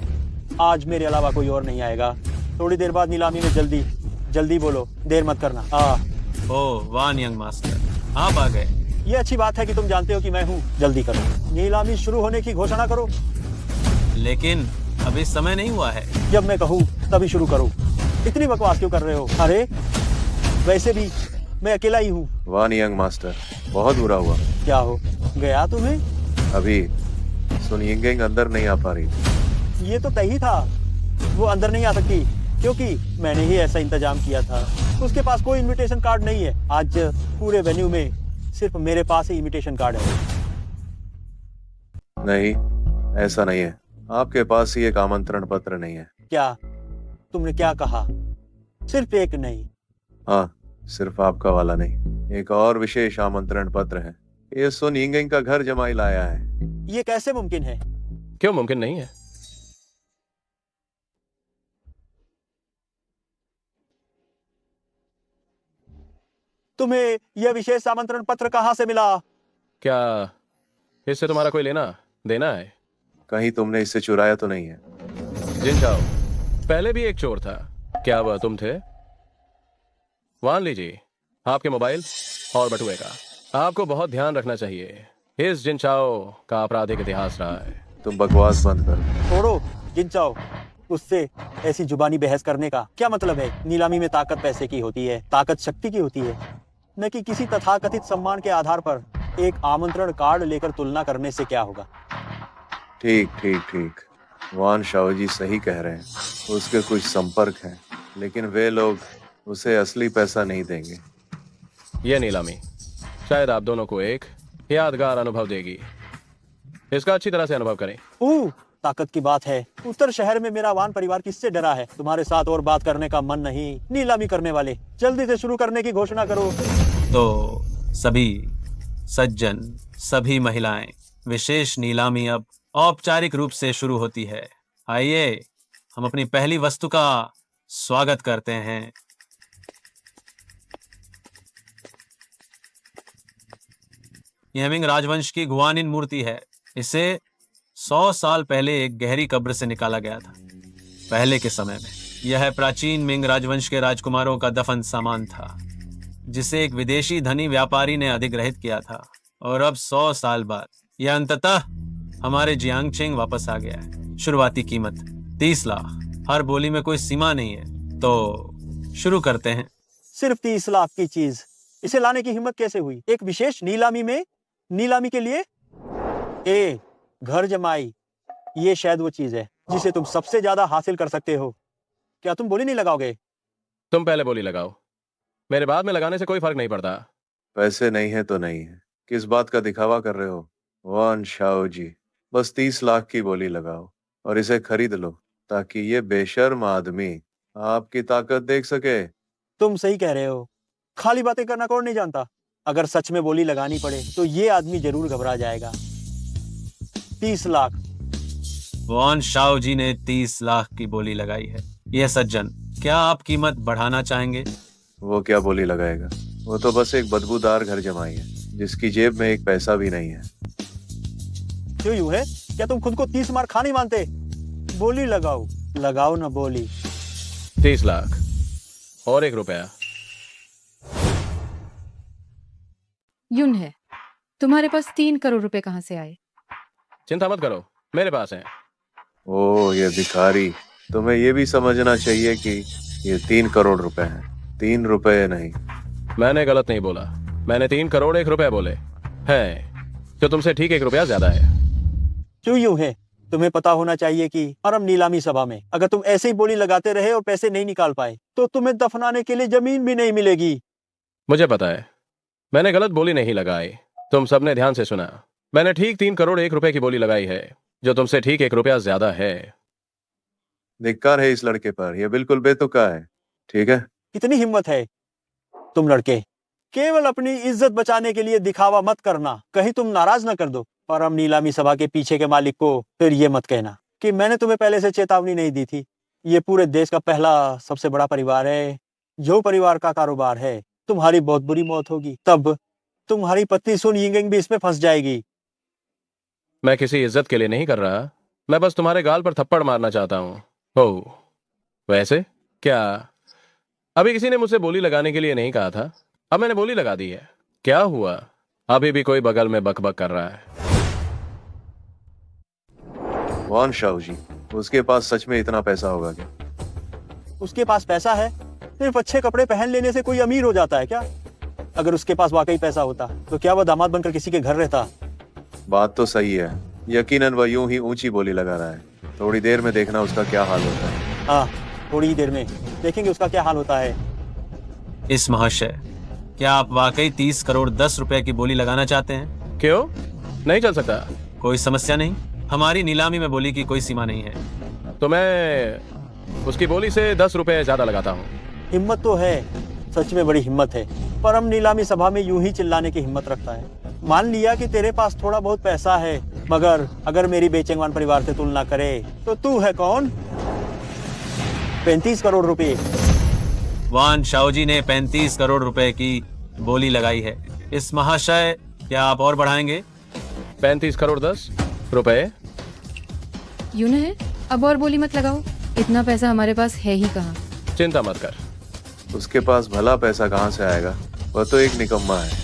आज मेरे अलावा कोई और नहीं आएगा। थोड़ी देर बाद नीलामी में जल्दी जल्दी बोलो, देर मत करना। ओह, वान यंग मास्टर, आप आ गए। ये अच्छी बात है कि तुम जानते हो कि मैं हूँ। जल्दी करो, नीलामी शुरू होने की घोषणा करो। लेकिन अभी समय नहीं हुआ है। जब मैं कहूँ तभी शुरू करो। इतनी बकवास क्यों कर रहे हो? अरे वैसे भी मैं अकेला ही हूँ। वान यंग मास्टर, बहुत बुरा हुआ। क्या हो गया तुम्हें? अभी सुन यिंगेंग अंदर नहीं आ पा रही। ये तो तय ही था, वो अंदर नहीं आ सकती क्योंकि मैंने ही ऐसा इंतजाम किया था। उसके पास कोई इनविटेशन कार्ड नहीं है। आज पूरे वेन्यू में सिर्फ मेरे पास ही इनविटेशन कार्ड है। नहीं, ऐसा नहीं है। आपके पास ही एक आमंत्रण पत्र नहीं है। क्या तुमने क्या कहा? सिर्फ एक नहीं? हाँ, सिर्फ आपका वाला नहीं, एक और विशेष आमंत्रण पत्र है। ये सुन यिंगेंग का घर जमाई लाया है। ये कैसे मुमकिन है? क्यों मुमकिन नहीं है? तुम्हें यह विशेष आमंत्रण पत्र कहाँ से मिला? क्या इससे तुम्हारा कोई लेना देना है? कहीं तुमने इसे चुराया तो नहीं है? जिनचाओ, पहले भी एक चोर था। क्या वह तुम थे? वान लीजिए आपके मोबाइल और बटुए का। आपको बहुत ध्यान रखना चाहिए। इस जिनचाओ का आपराधिक इतिहास रहा है। तुम बकवास बंद करो। छोड़ो जिनचाओ, उससे ऐसी जुबानी बहस करने का क्या मतलब है? नीलामी में ताकत पैसे की होती है, ताकत शक्ति की होती है, न कि किसी तथाकथित सम्मान के आधार पर एक आमंत्रण कार्ड लेकर तुलना करने से क्या होगा? ठीक ठीक ठीक, वान शाओजी सही कह रहे हैं। उसके कुछ संपर्क हैं, लेकिन वे लोग उसे असली पैसा नहीं देंगे। यह नीलामी शायद आप दोनों को एक यादगार अनुभव देगी। इसका अच्छी तरह से अनुभव करें। ताकत की बात है। उत्तर शहर में मेरा वान परिवार किससे डरा है? तुम्हारे साथ और बात करने का मन नहीं। नीलामी करने वाले, जल्दी से शुरू करने की घोषणा करो। तो सभी सज्जन, सभी महिलाएं, विशेष नीलामी अब औपचारिक रूप से शुरू होती है। आइए हम अपनी पहली वस्तु का स्वागत करते हैं। यह मिंग राजवंश की गुआनिन मूर्ति है। इसे 100 साल पहले एक गहरी कब्र से निकाला गया था। पहले के समय में यह प्राचीन मिंग राजवंश के राजकुमारों का दफन सामान था। जिसे एक विदेशी धनी व्यापारी ने अधिग्रहित किया था, और अब 100 साल बाद यह अंततः हमारे जियांगचिंग वापस आ गया है। शुरुआती कीमत 30 लाख। हर बोली में कोई सीमा नहीं है, तो शुरू करते हैं। सिर्फ 30 लाख की चीज, इसे लाने की हिम्मत कैसे हुई? एक विशेष नीलामी में नीलामी के लिए घर जमाई, ये शायद वो चीज है जिसे तुम सबसे ज्यादा हासिल कर सकते हो। क्या तुम बोली नहीं लगाओगे? तुम पहले बोली लगाओ, मेरे बाद में लगाने से कोई फर्क नहीं पड़ता। पैसे नहीं है तो नहीं है, किस बात का दिखावा कर रहे हो वान शाओ जी? बस 30 लाख की बोली लगाओ और इसे खरीद लो, ताकि ये बेशर्म आदमी आपकी ताकत देख सके। तुम सही कह रहे हो, खाली बातें करना कौन नहीं जानता। अगर सच में बोली लगानी पड़े तो ये आदमी जरूर घबरा जाएगा। 30 लाख। वान शाओ जी ने 30 लाख की बोली लगाई है। यह सज्जन, क्या आप कीमत बढ़ाना चाहेंगे? वो क्या बोली लगाएगा? वो तो बस एक बदबूदार घर जमाई है, जिसकी जेब में एक पैसा भी नहीं है। क्यों यूं है? क्या तुम खुद को 30 मार खा नहीं मानते? बोली लगाओ, लगाओ ना बोली। 30 लाख और 1 रुपया। यून है, तुम्हारे पास 3 करोड़ रुपए कहाँ से आए? चिंता मत करो, मेरे पास है। ओ ये भिखारी, तुम्हें ये भी समझना चाहिए कि ये 3 करोड़ रुपए हैं, 3 रुपए नहीं। मैंने गलत नहीं बोला, मैंने 3 करोड़ 1 रुपया बोले हैं, जो तुमसे ठीक 1 रुपया ज्यादा है। क्यों यूं है? तुम्हें पता होना चाहिए कि परम नीलामी सभा में अगर तुम ऐसे ही बोली लगाते रहे और पैसे नहीं निकाल पाए तो तुम्हें दफनाने के लिए जमीन भी नहीं मिलेगी। मुझे पता है, मैंने गलत बोली नहीं लगाई। तुम सबने ध्यान से सुना, मैंने ठीक 3 करोड़ 1 रुपए की बोली लगाई है, जो तुमसे ठीक 1 रुपया ज्यादा है। धिक्कार है इस लड़के पर, यह बिल्कुल बेतुका है। ठीक है, कितनी हिम्मत है तुम लड़के। केवल अपनी इज्जत बचाने के लिए दिखावा मत करना, कहीं तुम नाराज ना कर दो परम नीलामी सभा के पीछे के मालिक को। फिर ये मत कहना कि मैंने तुम्हें पहले से चेतावनी नहीं दी थी। ये पूरे देश का पहला सबसे बड़ा परिवार है। जो परिवार का कारोबार है, तुम्हारी बहुत बुरी मौत होगी, तब तुम्हारी पत्नी सुन यिंगिंग भी इसमें फंस जाएगी। मैं किसी इज्जत के लिए नहीं कर रहा, मैं बस तुम्हारे गाल पर थप्पड़ मारना चाहता हूँ। ओ वैसे क्या अभी किसी ने मुझसे बोली लगाने के लिए नहीं कहा था? अब मैंने बोली लगा दी है, क्या हुआ? अभी भी कोई बगल में बकबक कर रहा है। वान शाओ जी, उसके पास सच में इतना पैसा होगा क्या? उसके पास पैसा है? सिर्फ अच्छे कपड़े पहन लेने से कोई अमीर हो जाता है क्या? अगर उसके पास वाकई पैसा होता तो क्या वह दामाद बनकर किसी के घर रहता? बात तो सही है, यकीनन वह यूं ही ऊंची बोली लगा रहा है। थोड़ी देर में देखना उसका क्या हाल होता है। हाँ, थोड़ी ही देर में देखेंगे उसका क्या हाल होता है। इस महाशय, क्या आप वाकई 30 करोड़ 10 रुपए की बोली लगाना चाहते हैं? क्यों नहीं चल सकता? कोई समस्या नहीं, हमारी नीलामी में बोली की कोई सीमा नहीं है। तो मैं उसकी बोली से 10 रुपए ज्यादा लगाता हूँ। हिम्मत तो है, सच में बड़ी हिम्मत है। परम नीलामी सभा में यूं ही चिल्लाने की हिम्मत रखता है। मान लिया कि तेरे पास थोड़ा बहुत पैसा है, मगर अगर मेरी बेचेंगवान परिवार से तुलना करे तो तू है कौन? 35 करोड़ रुपए। वान शाओ जी ने 35 करोड़ रुपए की बोली लगाई है। इस महाशय, क्या आप और बढ़ाएंगे? 35 करोड़ 10 रुपए। यूं है, अब और बोली मत लगाओ, इतना पैसा हमारे पास है ही कहाँ। चिंता मत कर, उसके पास भला पैसा कहाँ से आएगा? वह तो एक निकम्मा है।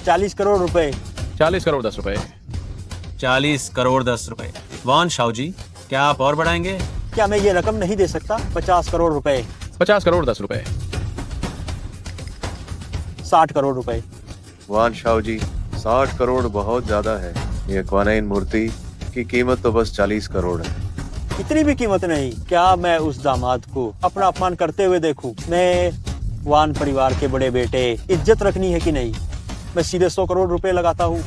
40 करोड़ रुपए। 40 करोड़ 10 रुपए। 40 करोड़ 10 रुपए। वान शाओ जी, क्या आप और बढ़ाएंगे? क्या मैं ये रकम नहीं दे सकता? 50 करोड़ रुपए। 50 करोड़ 10 रुपए। 60 करोड़ रुपए। वान शाओ जी, 60 करोड़ बहुत ज्यादा है। ये क्वानाइन मूर्ति की कीमत तो बस 40 करोड़ है। इतनी भी कीमत नहीं। क्या मैं उस दामाद को अपना अपमान करते हुए देखूं? मैं वान परिवार के बड़े बेटे, इज्जत रखनी है कि नहीं? मैं सीधे 100 करोड़ रुपए लगाता हूँ।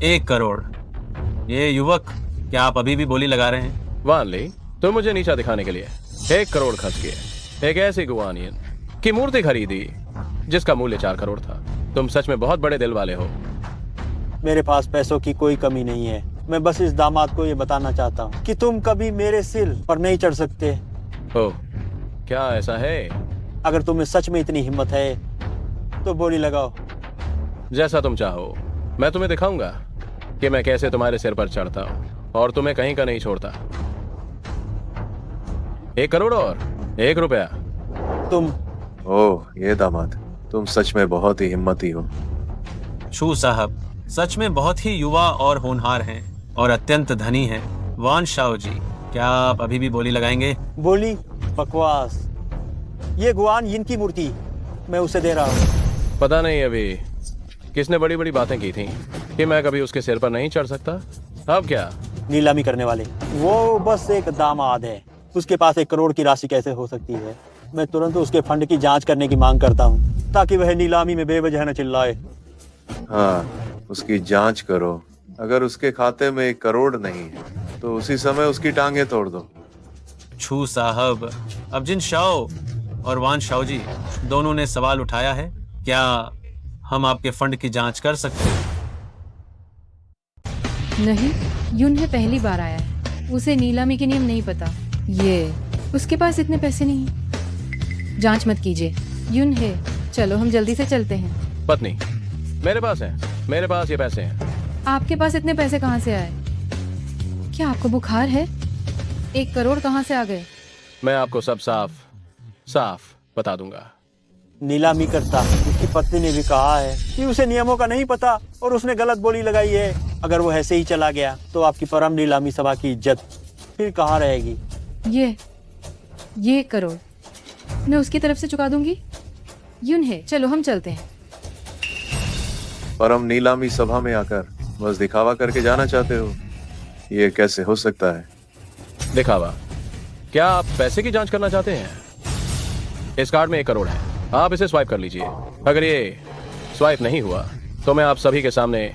1 करोड़। ये युवक, क्या आप अभी भी बोली लगा रहे हैं? वान ली, तुम मुझे नीचा दिखाने के लिए 1 करोड़ खर्च किए एक ऐसी गुआनियन की मूर्ति खरीदी जिसका मूल्य 4 करोड़ था। तुम सच में बहुत बड़े दिल वाले हो। मेरे पास पैसों की कोई कमी नहीं है। मैं बस इस दामाद को ये बताना चाहता हूँ कि तुम कभी मेरे सिर पर नहीं चढ़ सकते। ओह, क्या ऐसा है? अगर तुम्हें सच में इतनी हिम्मत है तो बोली लगाओ। जैसा तुम चाहो, मैं तुम्हें दिखाऊंगा कि मैं कैसे तुम्हारे सिर पर चढ़ता हूँ और तुम्हें कहीं का नहीं छोड़ता। 1 करोड़ और 1 रुपया। तुम ओह, ये दामाद, तुम सच में बहुत ही हिम्मती हो। छू साहब सच में बहुत ही युवा और होनहार हैं और अत्यंत धनी हैं। वान शाओ जी, क्या आप अभी भी बोली लगाएंगे? बोली? बकवास। ये गुआन यिन की मूर्ति, मैं उसे दे रहा हूँ। पता नहीं अभी किसने बड़ी बड़ी बातें की थी कि मैं कभी उसके सिर पर नहीं चढ़ सकता। अब क्या? नीलामी करने वाले, वो बस एक दामाद है। उसके पास 1 करोड़ की राशि कैसे हो सकती है? मैं तुरंत उसके फंड की जांच करने की मांग करता हूँ ताकि वह नीलामी में बेवजह न चिल्लाए। हाँ, उसकी जांच करो। अगर उसके खाते में 1 करोड़ नहीं है तो उसी समय उसकी टांगे तोड़ दो। छू साहब, अब जिन शाओ और वान शाओ जी दोनों ने सवाल उठाया है, क्या हम आपके फंड की जांच कर सकते हैं? नहीं, यून है पहली बार आया है, उसे नीलामी के नियम नहीं पता। ये उसके पास इतने पैसे नहीं। जांच मत कीजिए यून है, चलो हम जल्दी से चलते हैं। पत्नी, मेरे पास है, मेरे पास ये पैसे हैं। आपके पास इतने पैसे कहाँ से आए? क्या आपको बुखार है? 1 करोड़ कहाँ से आ गए? मैं आपको सब साफ साफ बता दूंगा। नीलामी करता, उसकी पत्नी ने भी कहा है कि उसे नियमों का नहीं पता और उसने गलत बोली लगाई है। अगर वो ऐसे ही चला गया तो आपकी परम नीलामी सभा की इज्जत फिर कहाँ रहेगी? ये 1 करोड़ मैं उसकी तरफ से चुका दूंगी। यून है, चलो हम चलते हैं। परम नीलामी सभा में आकर बस दिखावा करके जाना चाहते हो? ये कैसे हो सकता है? दिखावा? क्या आप पैसे की जांच करना चाहते हैं? इस कार्ड में 1 करोड़ है, आप इसे स्वाइप कर लीजिए। अगर ये स्वाइप नहीं हुआ तो मैं आप सभी के सामने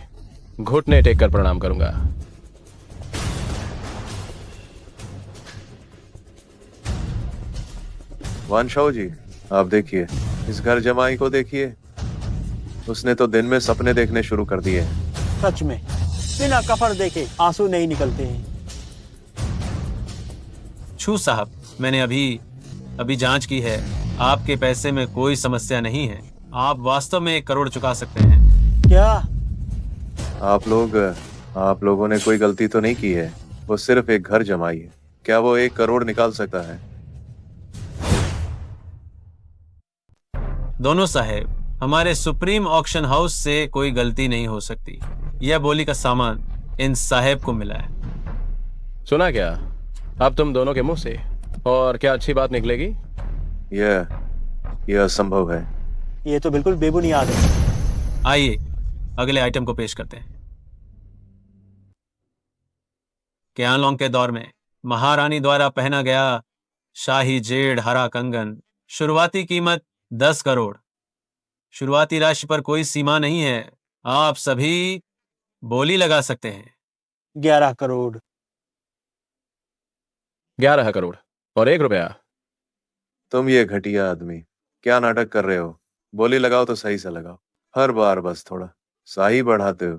घुटने टेक कर प्रणाम करूंगा। वान शाओ जी, आप देखिए, इस घर जमाई को देखिए। उसने तो दिन में सपने देखने शुरू कर दिए हैं। सच में बिना कफन देखे आंसू नहीं निकलते हैं। छू साहब, मैंने अभी जांच की है, आपके पैसे में कोई समस्या नहीं है। आप वास्तव में 1 करोड़ चुका सकते हैं। क्या? आप लोगों ने कोई गलती तो नहीं की है? वो सिर्फ एक घर जमाई है। क्या वो 1 करोड़ निकाल सकता है? दोनों साहेब, हमारे सुप्रीम ऑक्शन हाउस से कोई गलती नहीं हो सकती। यह बोली का सामान इन साहेब को मिला है। सुना क्या? अब तुम दोनों के मुंह से, और क्या अच्छी बात निकलेगी? यह असंभव है। ये तो बिल्कुल बेबुनियाद है। आइए अगले आइटम को पेश करते हैं। क्यानलोंग के दौर में महारानी द्वारा पहना गया शाही जेड हरा कंगन, शुरुआती कीमत 10 करोड़। शुरुआती राशि पर कोई सीमा नहीं है, आप सभी बोली लगा सकते हैं। 11 करोड़। 11 करोड़ और 1 रुपया। तुम ये घटिया आदमी, क्या नाटक कर रहे हो? बोली लगाओ तो सही से लगाओ। हर बार बस थोड़ा सा ही बढ़ाते हो।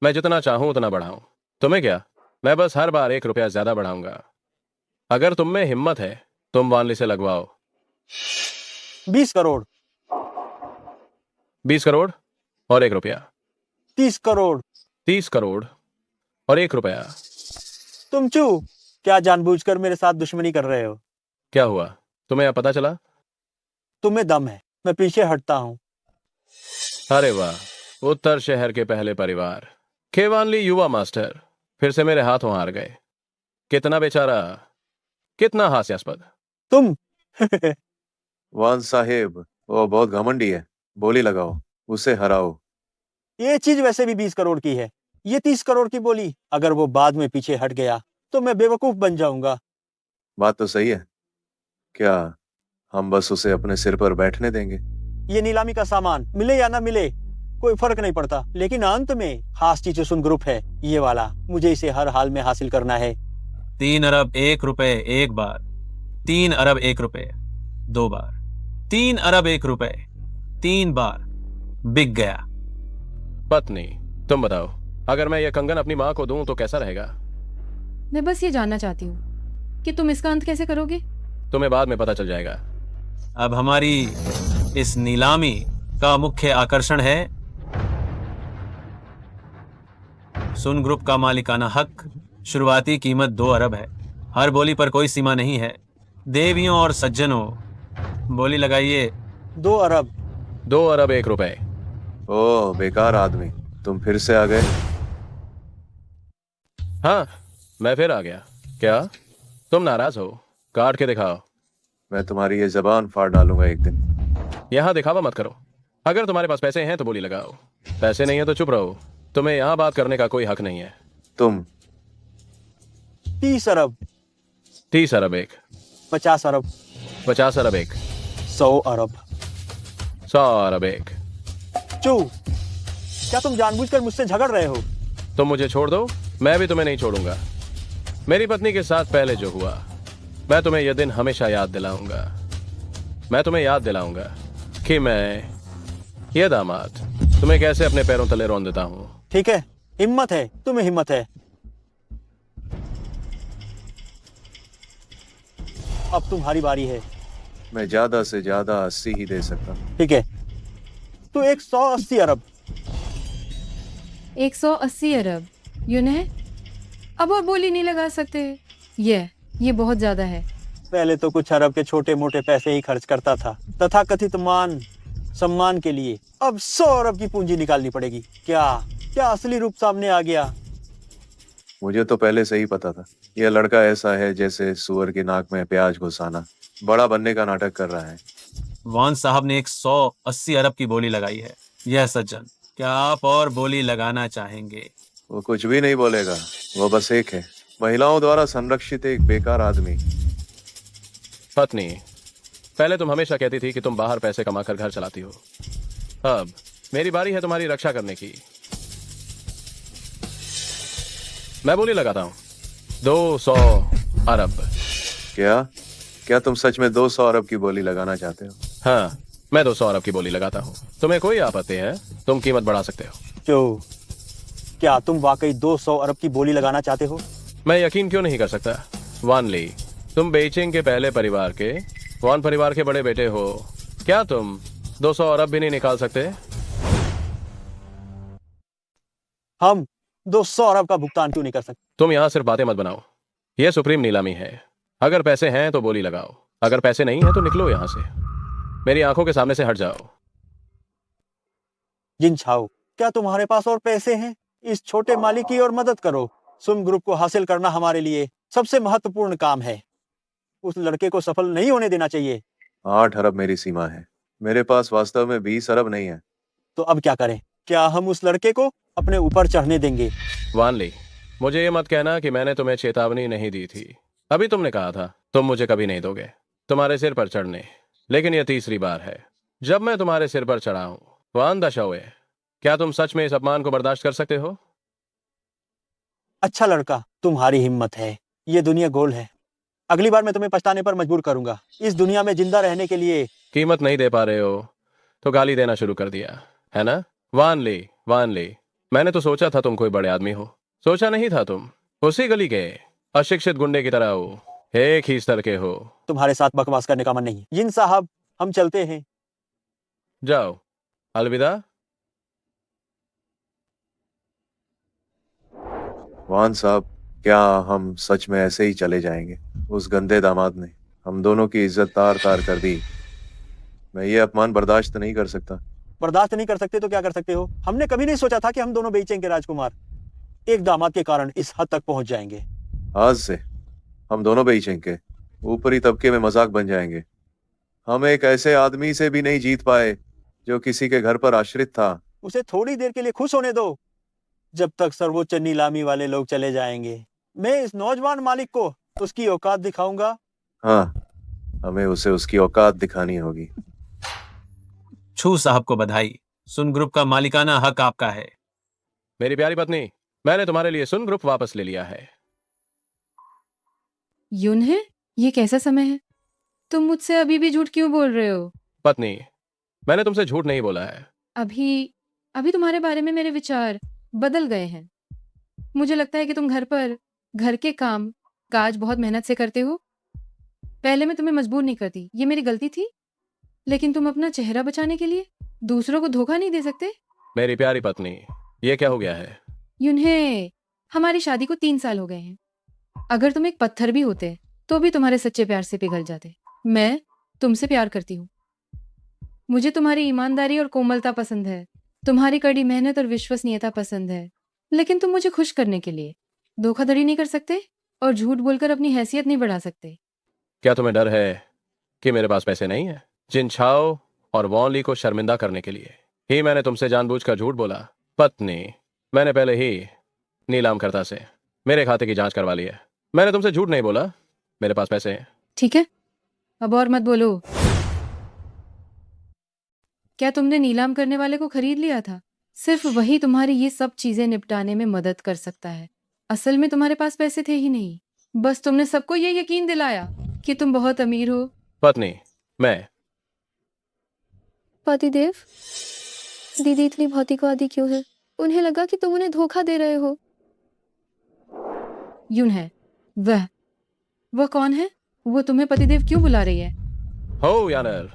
मैं जितना चाहूं उतना बढ़ाऊं, तुम्हें क्या? मैं बस हर बार 1 रुपया ज्यादा बढ़ाऊंगा। अगर तुम में हिम्मत है तुम वानली से लगवाओ। 20 करोड़। 20 करोड़ और 1 रुपया। 30 करोड़। 30 करोड़ और 1 रुपया। तुम चू, क्या जानबूझकर मेरे साथ दुश्मनी कर रहे हो? क्या हुआ, तुम्हें यह पता चला? तुम्हें दम है, मैं पीछे हटता हूँ। अरे वाह, उत्तर शहर के पहले परिवार खेवानली युवा मास्टर फिर से मेरे हाथों हार गए। कितना बेचारा, कितना हास्यास्पद। तुम वान साहेब, वो बहुत घमंडी है। बोली लगाओ, उसे हराओ। ये चीज वैसे भी 20 करोड़ की है, ये 30 करोड़ की बोली। अगर वो बाद में पीछे हट गया तो मैं बेवकूफ बन जाऊंगा। बात तो सही है। क्या हम बस उसे अपने सिर पर बैठने देंगे? ये नीलामी का सामान मिले या ना मिले कोई फर्क नहीं पड़ता, लेकिन अंत में खास चीचुसुन ग्रुप है ये वाला, मुझे इसे हर हाल में हासिल करना है। 3 अरब 1 रुपए एक बार, 3 अरब 1 रुपए 2 बार, 3 अरब 1 रुपए 3 बार। बिक गया। पत्नी, तुम बताओ, अगर मैं ये कंगन अपनी माँ को दूं तो कैसा रहेगा? मैं बस ये जानना चाहती हूँ कि तुम इसका अंत कैसे करोगे? तुम्हें बाद में पता चल जाएगा। अब हमारी इस नीलामी का मुख्य आकर्षण है सुन ग्रुप का मालिकाना हक। शुरुआती कीमत 2 अरब है। हर बोली पर कोई सीमा नहीं है। देवियों और सज्जनों, बोली लगाइए। 2 अरब। 2 अरब 1 रुपए। ओ बेकार आदमी, तुम फिर से आ गए। हाँ, मैं फिर आ गया। क्या तुम नाराज हो? काट के दिखाओ। मैं तुम्हारी ये जबान फाड़ डालूंगा एक दिन। यहाँ दिखावा मत करो। अगर तुम्हारे पास पैसे हैं तो बोली लगाओ, पैसे नहीं है तो चुप रहो। तुम्हें यहाँ बात करने का कोई हक नहीं है। तुम 30 अरब। 30 अरब 1। 50 अरब। 50 अरब 1। 100 अरब। 100 अरब 1। चू, क्या तुम जानबूझकर मुझसे झगड़ रहे हो? तुम मुझे छोड़ दो, मैं भी तुम्हें नहीं छोड़ूंगा। मेरी पत्नी के साथ पहले जो हुआ, मैं तुम्हें यह दिन हमेशा याद दिलाऊंगा। मैं तुम्हें याद दिलाऊंगा कि मैं ये दामाद तुम्हें कैसे अपने पैरों तले रौंद देता हूं। ठीक है, हिम्मत है, तुम्हें हिम्मत है। अब तुम्हारी बारी है। मैं ज्यादा से ज्यादा 80 ही दे सकता हूँ। ठीक है, तो 180 अरब। 180 अरब। यूने अब और बोली नहीं लगा सकते? ये बहुत ज्यादा है। पहले तो कुछ अरब के छोटे मोटे पैसे ही खर्च करता था तथाकथित मान सम्मान के लिए। अब 100 अरब की पूंजी निकालनी पड़ेगी। क्या असली रूप सामने आ गया? मुझे तो पहले से ही पता था, यह लड़का ऐसा है जैसे सुअर की नाक में प्याज घुसाना। बड़ा बनने का नाटक कर रहा है। वान साहब ने 180 अरब की बोली लगाई है। यह सज्जन, क्या आप और बोली लगाना चाहेंगे? वो कुछ भी नहीं बोलेगा, वो बस एक है, महिलाओं द्वारा संरक्षित एक बेकार आदमी। पत्नी, पहले तुम हमेशा कहती थी कि तुम बाहर पैसे कमाकर घर चलाती हो। अब मेरी बारी है तुम्हारी रक्षा करने की। मैं बोली लगाता हूं 200 अरब। क्या तुम सच में 200 अरब की बोली लगाना चाहते हो? हाँ, मैं 200 अरब की बोली लगाता हूं। तुम्हें कोई आपत्ति है? तुम कीमत बढ़ा सकते हो। क्यों, क्या तुम वाकई 200 अरब की बोली लगाना चाहते हो? मैं यकीन क्यों नहीं कर सकता? वान ली, तुम बेइचिंग के पहले परिवार के, वान परिवार के बड़े बेटे हो। क्या तुम 200 अरब भी नहीं निकाल सकते? हम 200 अरब का भुगतान क्यों नहीं कर सकते? तुम यहां सिर्फ बातें मत बनाओ। यह सुप्रीम नीलामी है। अगर पैसे हैं तो बोली लगाओ, अगर पैसे नहीं है तो निकलो यहां से। मेरी आंखों के सामने से हट जाओ। जिन छाओ, क्या तुम्हारे पास और पैसे हैं? इस छोटे मालिक की और मदद करो। सुम ग्रुप को हासिल करना हमारे लिए सबसे महत्वपूर्ण काम है। उस लड़के को सफल नहीं होने देना चाहिए। 8 अरब मेरी सीमा है। मेरे पास वास्तव में 20 अरब नहीं है। तो अब क्या करें? क्या हम उस लड़के को अपने ऊपर चढ़ने देंगे? वान ली, मुझे ये मत कहना कि मैंने तुम्हें चेतावनी नहीं दी थी। अभी तुमने कहा था तुम मुझे कभी नहीं दोगे तुम्हारे सिर पर चढ़ने, लेकिन यह तीसरी बार है जब मैं तुम्हारे सिर पर चढ़ा हूं। वान दशाओए, क्या तुम सच में इस अपमान को बर्दाश्त कर सकते हो? अच्छा लड़का, तुम्हारी हिम्मत है। ये दुनिया गोल है। अगली बार मैं तुम्हें पछताने पर मजबूर करूंगा। इस दुनिया में जिंदा रहने के लिए कीमत नहीं दे पा रहे हो तो गाली देना शुरू कर दिया है ना? वान ली, मैंने तो सोचा था तुम कोई बड़े आदमी हो। सोचा नहीं था तुम उसी गली के अशिक्षित गुंडे की तरह हो, एक ही स्तर के हो। तुम्हारे साथ बकवास करने का मन नहीं। जिन साहब, हम चलते हैं। जाओ, अलविदा। वान साहब, क्या हम सच में ऐसे ही चले जाएंगे? उस गंदे दामाद ने हम दोनों की इज्जत तार तार कर दी। मैं ये अपमान बर्दाश्त नहीं कर सकता। बर्दाश्त नहीं कर सकते तो क्या कर सकते हो? हमने कभी नहीं सोचा था कि हम दोनों बेचेंगे राजकुमार। एक दामाद के कारण इस हद तक पहुंच जाएंगे। आज से हम दोनों बेचेंगे, ऊपरी तबके में मजाक बन जाएंगे। हम एक ऐसे आदमी से भी नहीं जीत पाए जो किसी के घर पर आश्रित था। उसे थोड़ी देर के लिए खुश होने दो, जब तक सर्वोच्च नीलामी वाले लोग चले जाएंगे। मैं इस नौजवान मालिक को उसकी औकात दिखाऊंगा। हाँ, हमें उसे उसकी औकात दिखानी होगी। छू साहब को बधाई। सुन ग्रुप का मालिकाना हक आपका है। मेरी प्यारी पत्नी, मैंने तुम्हारे लिए सुन ग्रुप वापस ले लिया है। यून है? ये कैसा समय है? तुम मुझसे अभी भी झूठ क्यों बोल रहे हो? पत्नी, मैंने तुमसे झूठ नहीं बोला है। अभी तुम्हारे बारे में मेरे विचार बदल गए हैं। मुझे लगता है कि तुम घर पर घर के काम काज बहुत मेहनत से करते हो। पहले मैं तुम्हें मजबूर नहीं करती, ये मेरी गलती थी। लेकिन तुम अपना चेहरा बचाने के लिए दूसरों को धोखा नहीं दे सकते। मेरी प्यारी पत्नी, ये क्या हो गया है? यून्हे, हमारी शादी को 3 साल हो गए हैं। अगर तुम एक पत्थर भी होते तो भी तुम्हारे सच्चे प्यार से पिघल जाते। मैं तुमसे प्यार करती हूँ। मुझे तुम्हारी ईमानदारी और कोमलता पसंद है, तुम्हारी कड़ी मेहनत और विश्वसनीयता पसंद है। लेकिन तुम मुझे खुश करने के लिए धोखाधड़ी नहीं कर सकते और झूठ बोलकर अपनी हैसियत नहीं बढ़ा सकते। क्या तुम्हें डर है कि मेरे पास पैसे नहीं है? जिन छाओ और वॉन ली को शर्मिंदा करने के लिए ही मैंने तुमसे जानबूझकर झूठ बोला। पत्नी, मैंने पहले ही नीलामकर्ता से मेरे खाते की जांच करवा ली है। मैंने तुमसे झूठ नहीं बोला, मेरे पास पैसे हैं। ठीक है, अब और मत बोलो। क्या तुमने नीलाम करने वाले को खरीद लिया था? सिर्फ वही तुम्हारी ये सब चीजें निपटाने में मदद कर सकता है। असल में तुम्हारे पास पैसे थे ही नहीं, बस तुमने सबको ये यकीन दिलाया कि तुम बहुत अमीर हो। पत्नी, मैं पतिदेव, दीदी इतनी भौतिकवादी क्यों है? उन्हें लगा कि तुम उन्हें धोखा दे रहे हो। यूं है। वह कौन है? वो तुम्हें पतिदेव क्यों बुला रही है? हो यानर,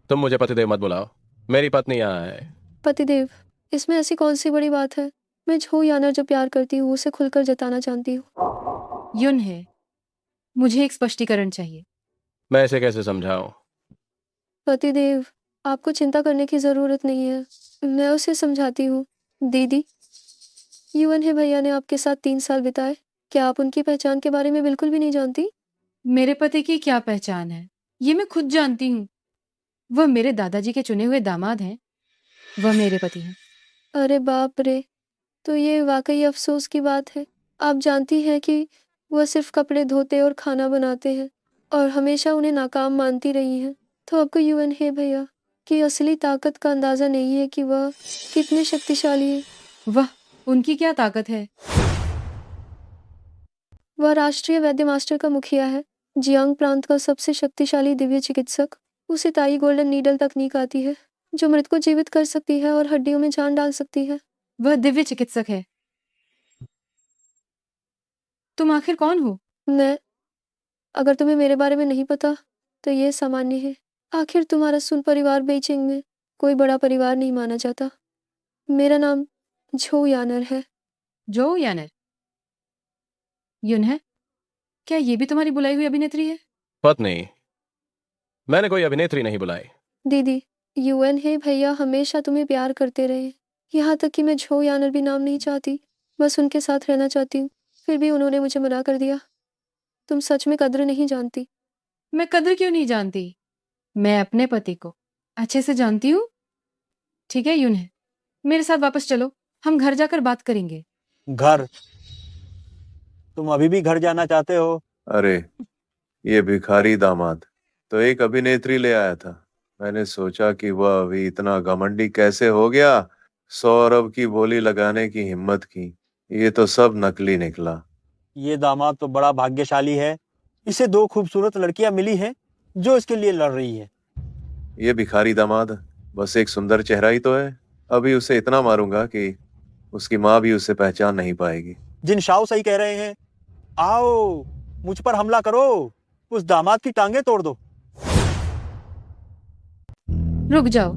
तुम मुझे पतिदेव मत बुलाओ, मेरी पत्नी यहाँ है। पतिदेव, इसमें ऐसी कौन सी बड़ी बात है? मैं झो यानर जो प्यार करती हूँ उसे खुलकर जताना चाहती हूँ। यून है, मुझे एक स्पष्टीकरण चाहिए। मैं इसे कैसे समझाऊं? पतिदेव, आपको चिंता करने की जरूरत नहीं है, मैं उसे समझाती हूँ। दीदी, युवन है भैया ने आपके साथ 3 साल बिताए, क्या आप उनकी पहचान के बारे में बिल्कुल भी नहीं जानती? मेरे पति की क्या पहचान है, ये मैं खुद जानती हूँ। वह मेरे दादाजी के चुने हुए दामाद हैं। वह मेरे पति हैं। अरे बाप रे, तो ये वाकई अफसोस की बात है। आप जानती हैं कि वह सिर्फ कपड़े धोते और खाना बनाते हैं और हमेशा उन्हें नाकाम मानती रही हैं। तो आपको यूएन है भैया की असली ताकत का अंदाजा नहीं है कि वह कितने शक्तिशाली है। वाह, उनकी क्या ताकत है? वह राष्ट्रीय वैद्य मास्टर का मुखिया है, जियांग प्रांत का सबसे शक्तिशाली दिव्य चिकित्सक। उसे ताई गोल्डन नीडल तकनीक आती है जो मृत को जीवित कर सकती है और हड्डियों में जान डाल सकती है। वह दिव्य चिकित्सक है। तुम आखिर कौन हो? मैं, अगर तुम्हें मेरे बारे में नहीं पता तो ये सामान्य है। आखिर तुम्हारा सुन परिवार बेइजिंग में कोई बड़ा परिवार नहीं माना जाता। मेरा नाम झो यानर है। जो यानर? यून है, क्या ये भी तुम्हारी बुलाई हुई अभिनेत्री है? पत्नी, मैंने कोई अभिनेत्री नहीं बुलाई। दीदी, यूएन है भैया हमेशा तुम्हें प्यार करते रहे, यहाँ तक कि मैं झो यानर भी नाम नहीं चाहती, बस उनके साथ रहना चाहती हूँ। फिर भी उन्होंने मुझे मना कर दिया। तुम सच में कद्र नहीं जानती। मैं कद्र क्यों नहीं जानती? मैं अपने पति को अच्छे से जानती हूँ। ठीक है यून है, मेरे साथ वापस चलो, हम घर जाकर बात करेंगे। घर? तुम अभी भी घर जाना चाहते हो? अरे, ये भिखारी दामाद तो एक अभिनेत्री ले आया था। मैंने सोचा कि वह अभी इतना घमंडी कैसे हो गया, 100 अरब की बोली लगाने की हिम्मत की। ये तो सब नकली निकला। ये दामाद तो बड़ा भाग्यशाली है, इसे 2 खूबसूरत लड़कियां मिली हैं जो इसके लिए लड़ रही है। ये भिखारी दामाद बस एक सुंदर चेहरा ही तो है। अभी उसे इतना मारूंगा कि उसकी माँ भी उसे पहचान नहीं पाएगी। जिन शाह सही कह रहे हैं, आओ मुझ पर हमला करो, उस दामाद की टांगे तोड़ दो। रुक जाओ,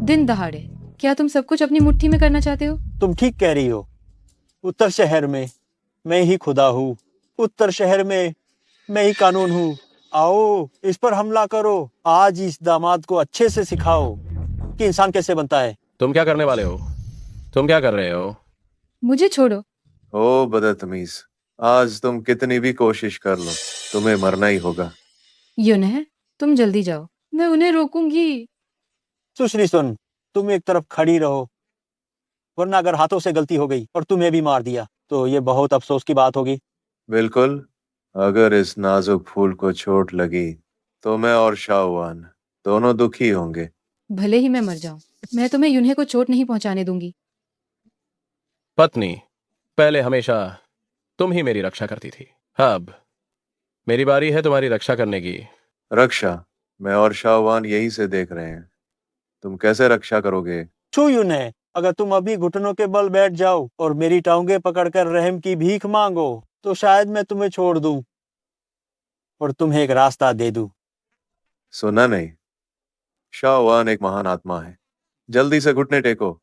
दिन दहाड़े क्या तुम सब कुछ अपनी मुट्ठी में करना चाहते हो? तुम ठीक कह रही हो। उत्तर शहर में मैं ही खुदा हूँ, उत्तर शहर में मैं ही कानून हूँ। आओ इस पर हमला करो। आज इस दामाद को अच्छे से सिखाओ कि इंसान कैसे बनता है। तुम क्या करने वाले हो? तुम क्या कर रहे हो? मुझे छोड़ो। ओ बदतमीज, आज तुम कितनी भी कोशिश कर लो, तुम्हें मरना ही होगा। यून है, तुम जल्दी जाओ, मैं उन्हें रोकूंगी। सुश्री सुन, तुम एक तरफ खड़ी रहो, वरना अगर हाथों से गलती हो गई और तुम्हें भी मार दिया तो ये बहुत अफसोस की बात होगी। बिल्कुल, अगर इस नाजुक फूल को चोट लगी तो मैं और शाहवान दोनों दुखी होंगे। भले ही मैं मर जाऊं, मैं तुम्हें यून्हे को चोट नहीं पहुंचाने दूंगी। पत्नी, पहले हमेशा तुम ही मेरी रक्षा करती थी, अब मेरी बारी है तुम्हारी रक्षा करने की। रक्षा? मैं और शाहवान यही से देख रहे हैं, तुम कैसे रक्षा करोगे? छू यून्हे, अगर तुम अभी घुटनों के बल बैठ जाओ और मेरी टांगे पकड़कर रहम की भीख मांगो तो शायद मैं तुम्हें छोड़ दूं और तुम्हें एक रास्ता दे दूं। सुना नहीं? शाहवान एक महान आत्मा है, जल्दी से घुटने टेको।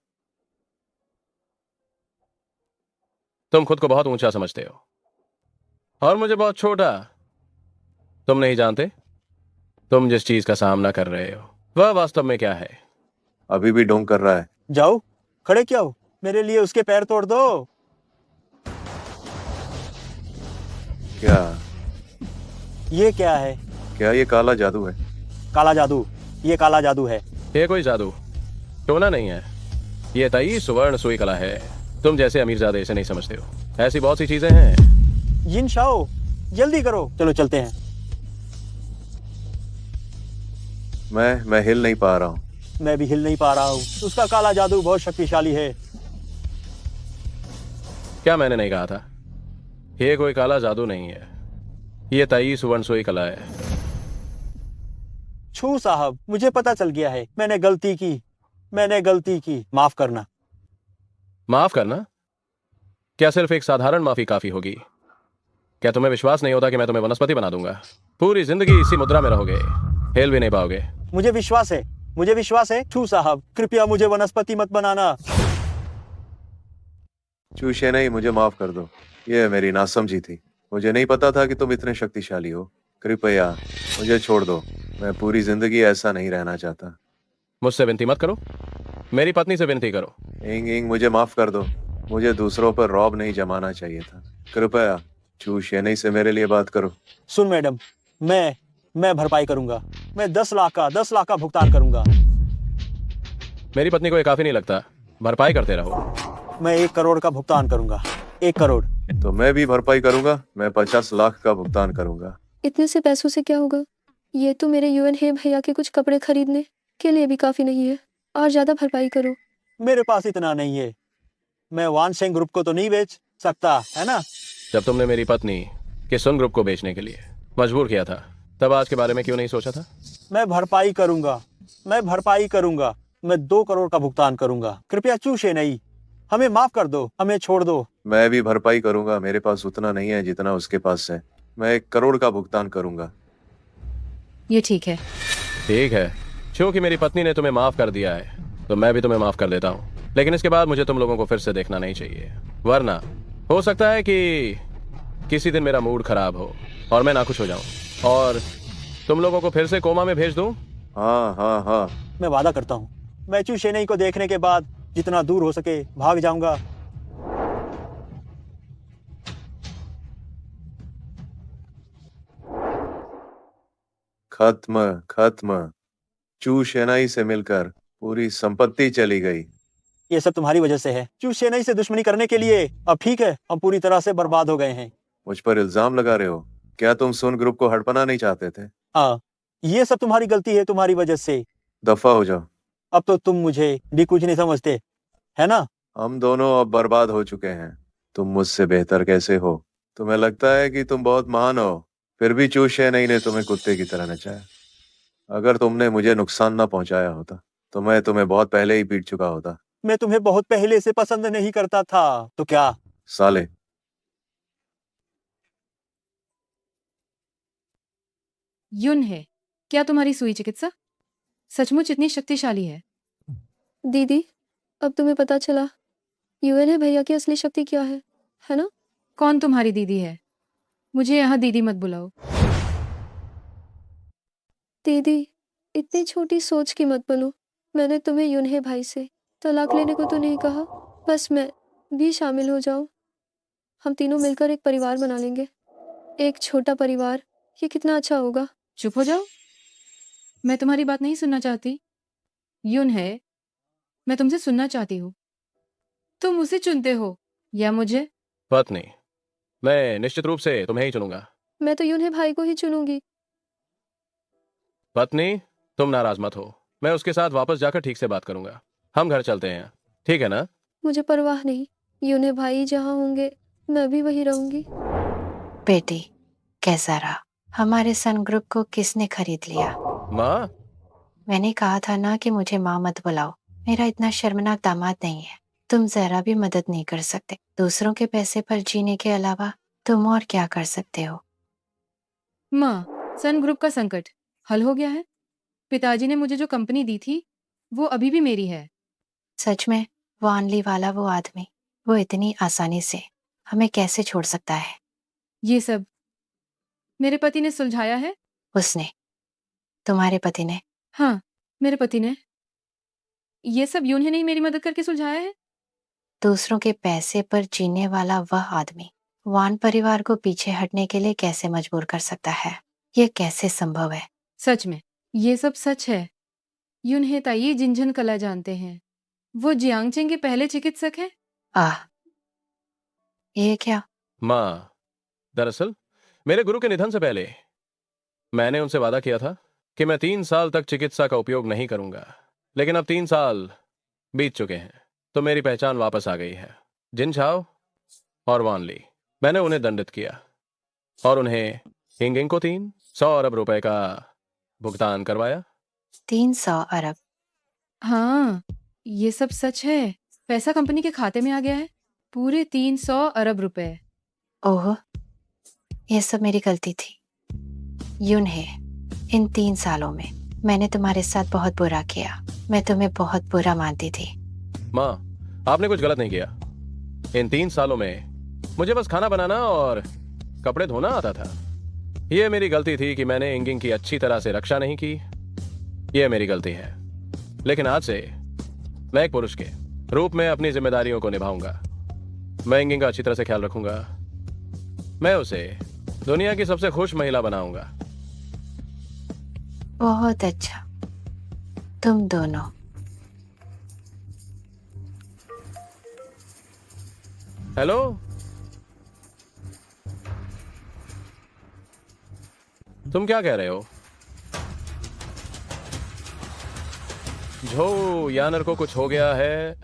तुम खुद को बहुत ऊंचा समझते हो और मुझे बहुत छोटा। तुम नहीं जानते तुम जिस चीज का सामना कर रहे हो वह वास्तव में क्या है? अभी भी ढोंग कर रहा है। जाओ, खड़े क्या हो? मेरे लिए उसके पैर तोड़ दो। क्या? ये क्या है? क्या ये काला जादू है? काला जादू? ये काला जादू है। ये कोई जादू टोना नहीं है, ये तई सुवर्ण सुई कला है। तुम जैसे अमीरजादे इसे नहीं समझते हो। ऐसी बहुत सी चीजें हैं। जिन शाओ, जल्दी करो, चलो चलते हैं। मैं हिल नहीं पा रहा हूँ। मैं भी हिल नहीं पा रहा हूँ। उसका काला जादू बहुत शक्तिशाली है। क्या मैंने नहीं कहा था? ये कोई काला जादू नहीं है, ये तई सुवर्ण सुई कला है। छू साहब, मुझे पता चल गया है। मैंने गलती की। माफ करना। माफ करना? क्या सिर्फ एक साधारण माफी काफी होगी? क्या तुम्हें विश्वास नहीं होता कि मैं तुम्हें वनस्पति बना दूंगा? पूरी जिंदगी इसी मुद्रा में रहोगे, हिल भी नहीं पाओगे। मुझे विश्वास है। छू साहब, कृपया मुझे वनस्पति मत बनाना। चूशे नहीं, मुझे माफ कर दो। ये मेरी नासमझी थी। मुझे नहीं पता था कि तुम इतने शक्तिशाली हो। कृपया मुझे छोड़ दो। मैं पूरी जिंदगी ऐसा नहीं रहना चाहता। मुझसे विनती मत करो, मेरी पत्नी से विनती करो। इंग इंग, मुझे माफ कर दो। मुझे दूसरों पर रौब नहीं जमाना चाहिए था। कृपया चूशे नहीं से मेरे लिए बात करो। सुन मैडम, मैं भरपाई करूंगा। मैं 10 लाख का भुगतान करूंगा। मेरी पत्नी को ये काफी नहीं लगता, भरपाई करते रहो। मैं 1 करोड़ का भुगतान करूंगा। 1 करोड़। तो मैं भी भरपाई करूंगा। मैं 50 लाख का भुगतान करूंगा। इतने से पैसों से क्या होगा? ये तो मेरे यूएन है भैया के कुछ कपड़े खरीदने के लिए भी काफी नहीं है। और ज्यादा भरपाई करो। मेरे पास इतना नहीं है। मैं वानशेंग ग्रुप को तो नहीं बेच सकता, है ना? जब तुमने मेरी पत्नी के सुन ग्रुप को बेचने के लिए मजबूर किया था, तब आज के बारे में क्यों नहीं सोचा था? मैं भरपाई करूंगा। मैं 2 करोड़ का भुगतान करूंगा। कृपया चूशे नहीं, हमें माफ कर दो, हमें छोड़ दो। मैं भी भरपाई करूंगा। मेरे पास उतना नहीं है जितना उसके पास है। मैं 1 करोड़ का भुगतान करूंगा। ये ठीक है। ठीक है, क्योंकि मेरी पत्नी ने तुम्हें माफ कर दिया है तो मैं भी तुम्हें माफ कर देता हूँ। लेकिन इसके बाद मुझे तुम लोगों को फिर से देखना नहीं चाहिए, वरना हो सकता है कि किसी दिन मेरा मूड खराब हो और मैं नाखुश हो जाऊं और तुम लोगों को फिर से कोमा में भेज दूं। हाँ। मैं वादा करता हूँ, मैं चूशे नहीं को देखने के बाद जितना दूर हो सके भाग जाऊंगा। खत्म। चू शेनाई से मिलकर पूरी संपत्ति चली गई। ये सब तुम्हारी वजह से है। चूशे नहीं से दुश्मनी करने के लिए अब ठीक है, हम पूरी तरह से बर्बाद हो गए हैं। मुझ पर इल्जाम लगा रहे हो? क्या तुम सुन ग्रुप को हड़पना नहीं चाहते थे? हाँ, ये सब तुम्हारी गलती है, तुम्हारी वजह से। दफा हो जाओ। अब तो तुम मुझे भी कुछ नहीं समझते, है ना? हम दोनों अब बर्बाद हो चुके हैं। तुम मुझसे बेहतर कैसे हो? तुम्हें लगता है कि तुम बहुत महान हो, फिर भी चू शेनाई ने तुम्हें कुत्ते की तरह नचाया। अगर तुमने मुझे नुकसान ना पहुंचाया होता तो मैं तुम्हें बहुत पहले ही पीट चुका होता। मैं तुम्हें बहुत पहले से पसंद नहीं करता था, तो क्या? साले। युन है, क्या तुम्हारी सुई चिकित्सा सचमुच इतनी शक्तिशाली है? दीदी, अब तुम्हें पता चला यूएन है भैया की असली शक्ति क्या है ना? कौन तुम्हारी दीदी है? मुझे यहाँ दीदी मत बुलाओ। दीदी, इतनी छोटी सोच की मत बनो। मैंने तुम्हें यूनहे भाई से तलाक लेने को तो नहीं कहा, बस मैं भी शामिल हो जाऊं। हम तीनों मिलकर एक परिवार बना लेंगे, एक छोटा परिवार। ये कितना अच्छा होगा। चुप हो जाओ, मैं तुम्हारी बात नहीं सुनना चाहती। युन है, मैं तुमसे सुनना चाहती हूँ। तुम उसे चुनते हो या मुझे? पत्नी, मैं निश्चित रूप से तुम्हें ही चुनूंगा। मैं तो यूनहे भाई को ही चुनूंगी। पत्नी, तुम नाराज मत हो, मैं उसके साथ वापस जाकर ठीक से बात करूंगा। हम घर चलते हैं, ठीक है ना? मुझे परवाह नहीं, यूनहे भाई जहाँ होंगे मैं भी वहीं रहूंगी। बेटी, कैसा रहा? हमारे सन ग्रुप को किसने खरीद लिया? माँ, मैंने कहा था ना कि मुझे माँ मत बुलाओ। मेरा इतना शर्मनाक दामाद नहीं है। तुम जरा भी मदद नहीं कर सकते। दूसरों के पैसे पर जीने के अलावा तुम और क्या कर सकते हो? माँ, सन ग्रुप का संकट हल हो गया है। पिताजी ने मुझे जो कंपनी दी थी वो अभी भी मेरी है। सच में? वानली वाला वो आदमी, वो इतनी आसानी से हमें कैसे छोड़ सकता है? ये सब मेरे पति ने सुलझाया है। उसने तुम्हारे पति ने? हाँ, मेरे पति ने। ये सब यूं ही नहीं मेरी मदद करके सुलझाया है। दूसरों के पैसे पर जीने वाला वह आदमी वान परिवार को पीछे हटने के लिए कैसे मजबूर कर सकता है? ये कैसे संभव है? सच में ये सब सच है। यून ताई जिंझन कला जानते हैं। वो जियांगचेंग के पहले चिकित्सक हैं। आह, ये क्या? माँ, दरअसल मेरे गुरु के निधन से पहले मैंने उनसे वादा किया था कि मैं 3 साल तक चिकित्सा का उपयोग नहीं करूंगा, लेकिन अब 3 साल बीत चुके हैं तो मेरी पहचान वापस आ गई है। जिन झाओ और वान ली, मैंने उन्हें दंडित किया और उन्हें हिंगिंग को 300 अरब रुपए का भुगतान करवाया। 300 अरब? हाँ, ये सब सच है। पैसा कंपनी के खाते में आ गया है, पूरे 300 अरब रुपए। ओह, ये सब मेरी गलती थी। यून है, इन 3 सालों में मैंने तुम्हारे साथ बहुत बुरा किया। मैं तुम्हें बहुत बुरा मानती थी। माँ, आपने कुछ गलत नहीं किया। इन 3 सालों में मुझे बस खाना बनाना और कपड़े धोना आता था। यह मेरी गलती थी कि मैंने इंगिंग की अच्छी तरह से रक्षा नहीं की। यह मेरी गलती है, लेकिन आज से मैं एक पुरुष के रूप में अपनी जिम्मेदारियों को निभाऊंगा। मैं इंगिंग का अच्छी तरह से ख्याल रखूंगा। मैं उसे दुनिया की सबसे खुश महिला बनाऊंगा। बहुत अच्छा। तुम दोनों। हेलो, तुम क्या कह रहे हो? झो यानर को कुछ हो गया है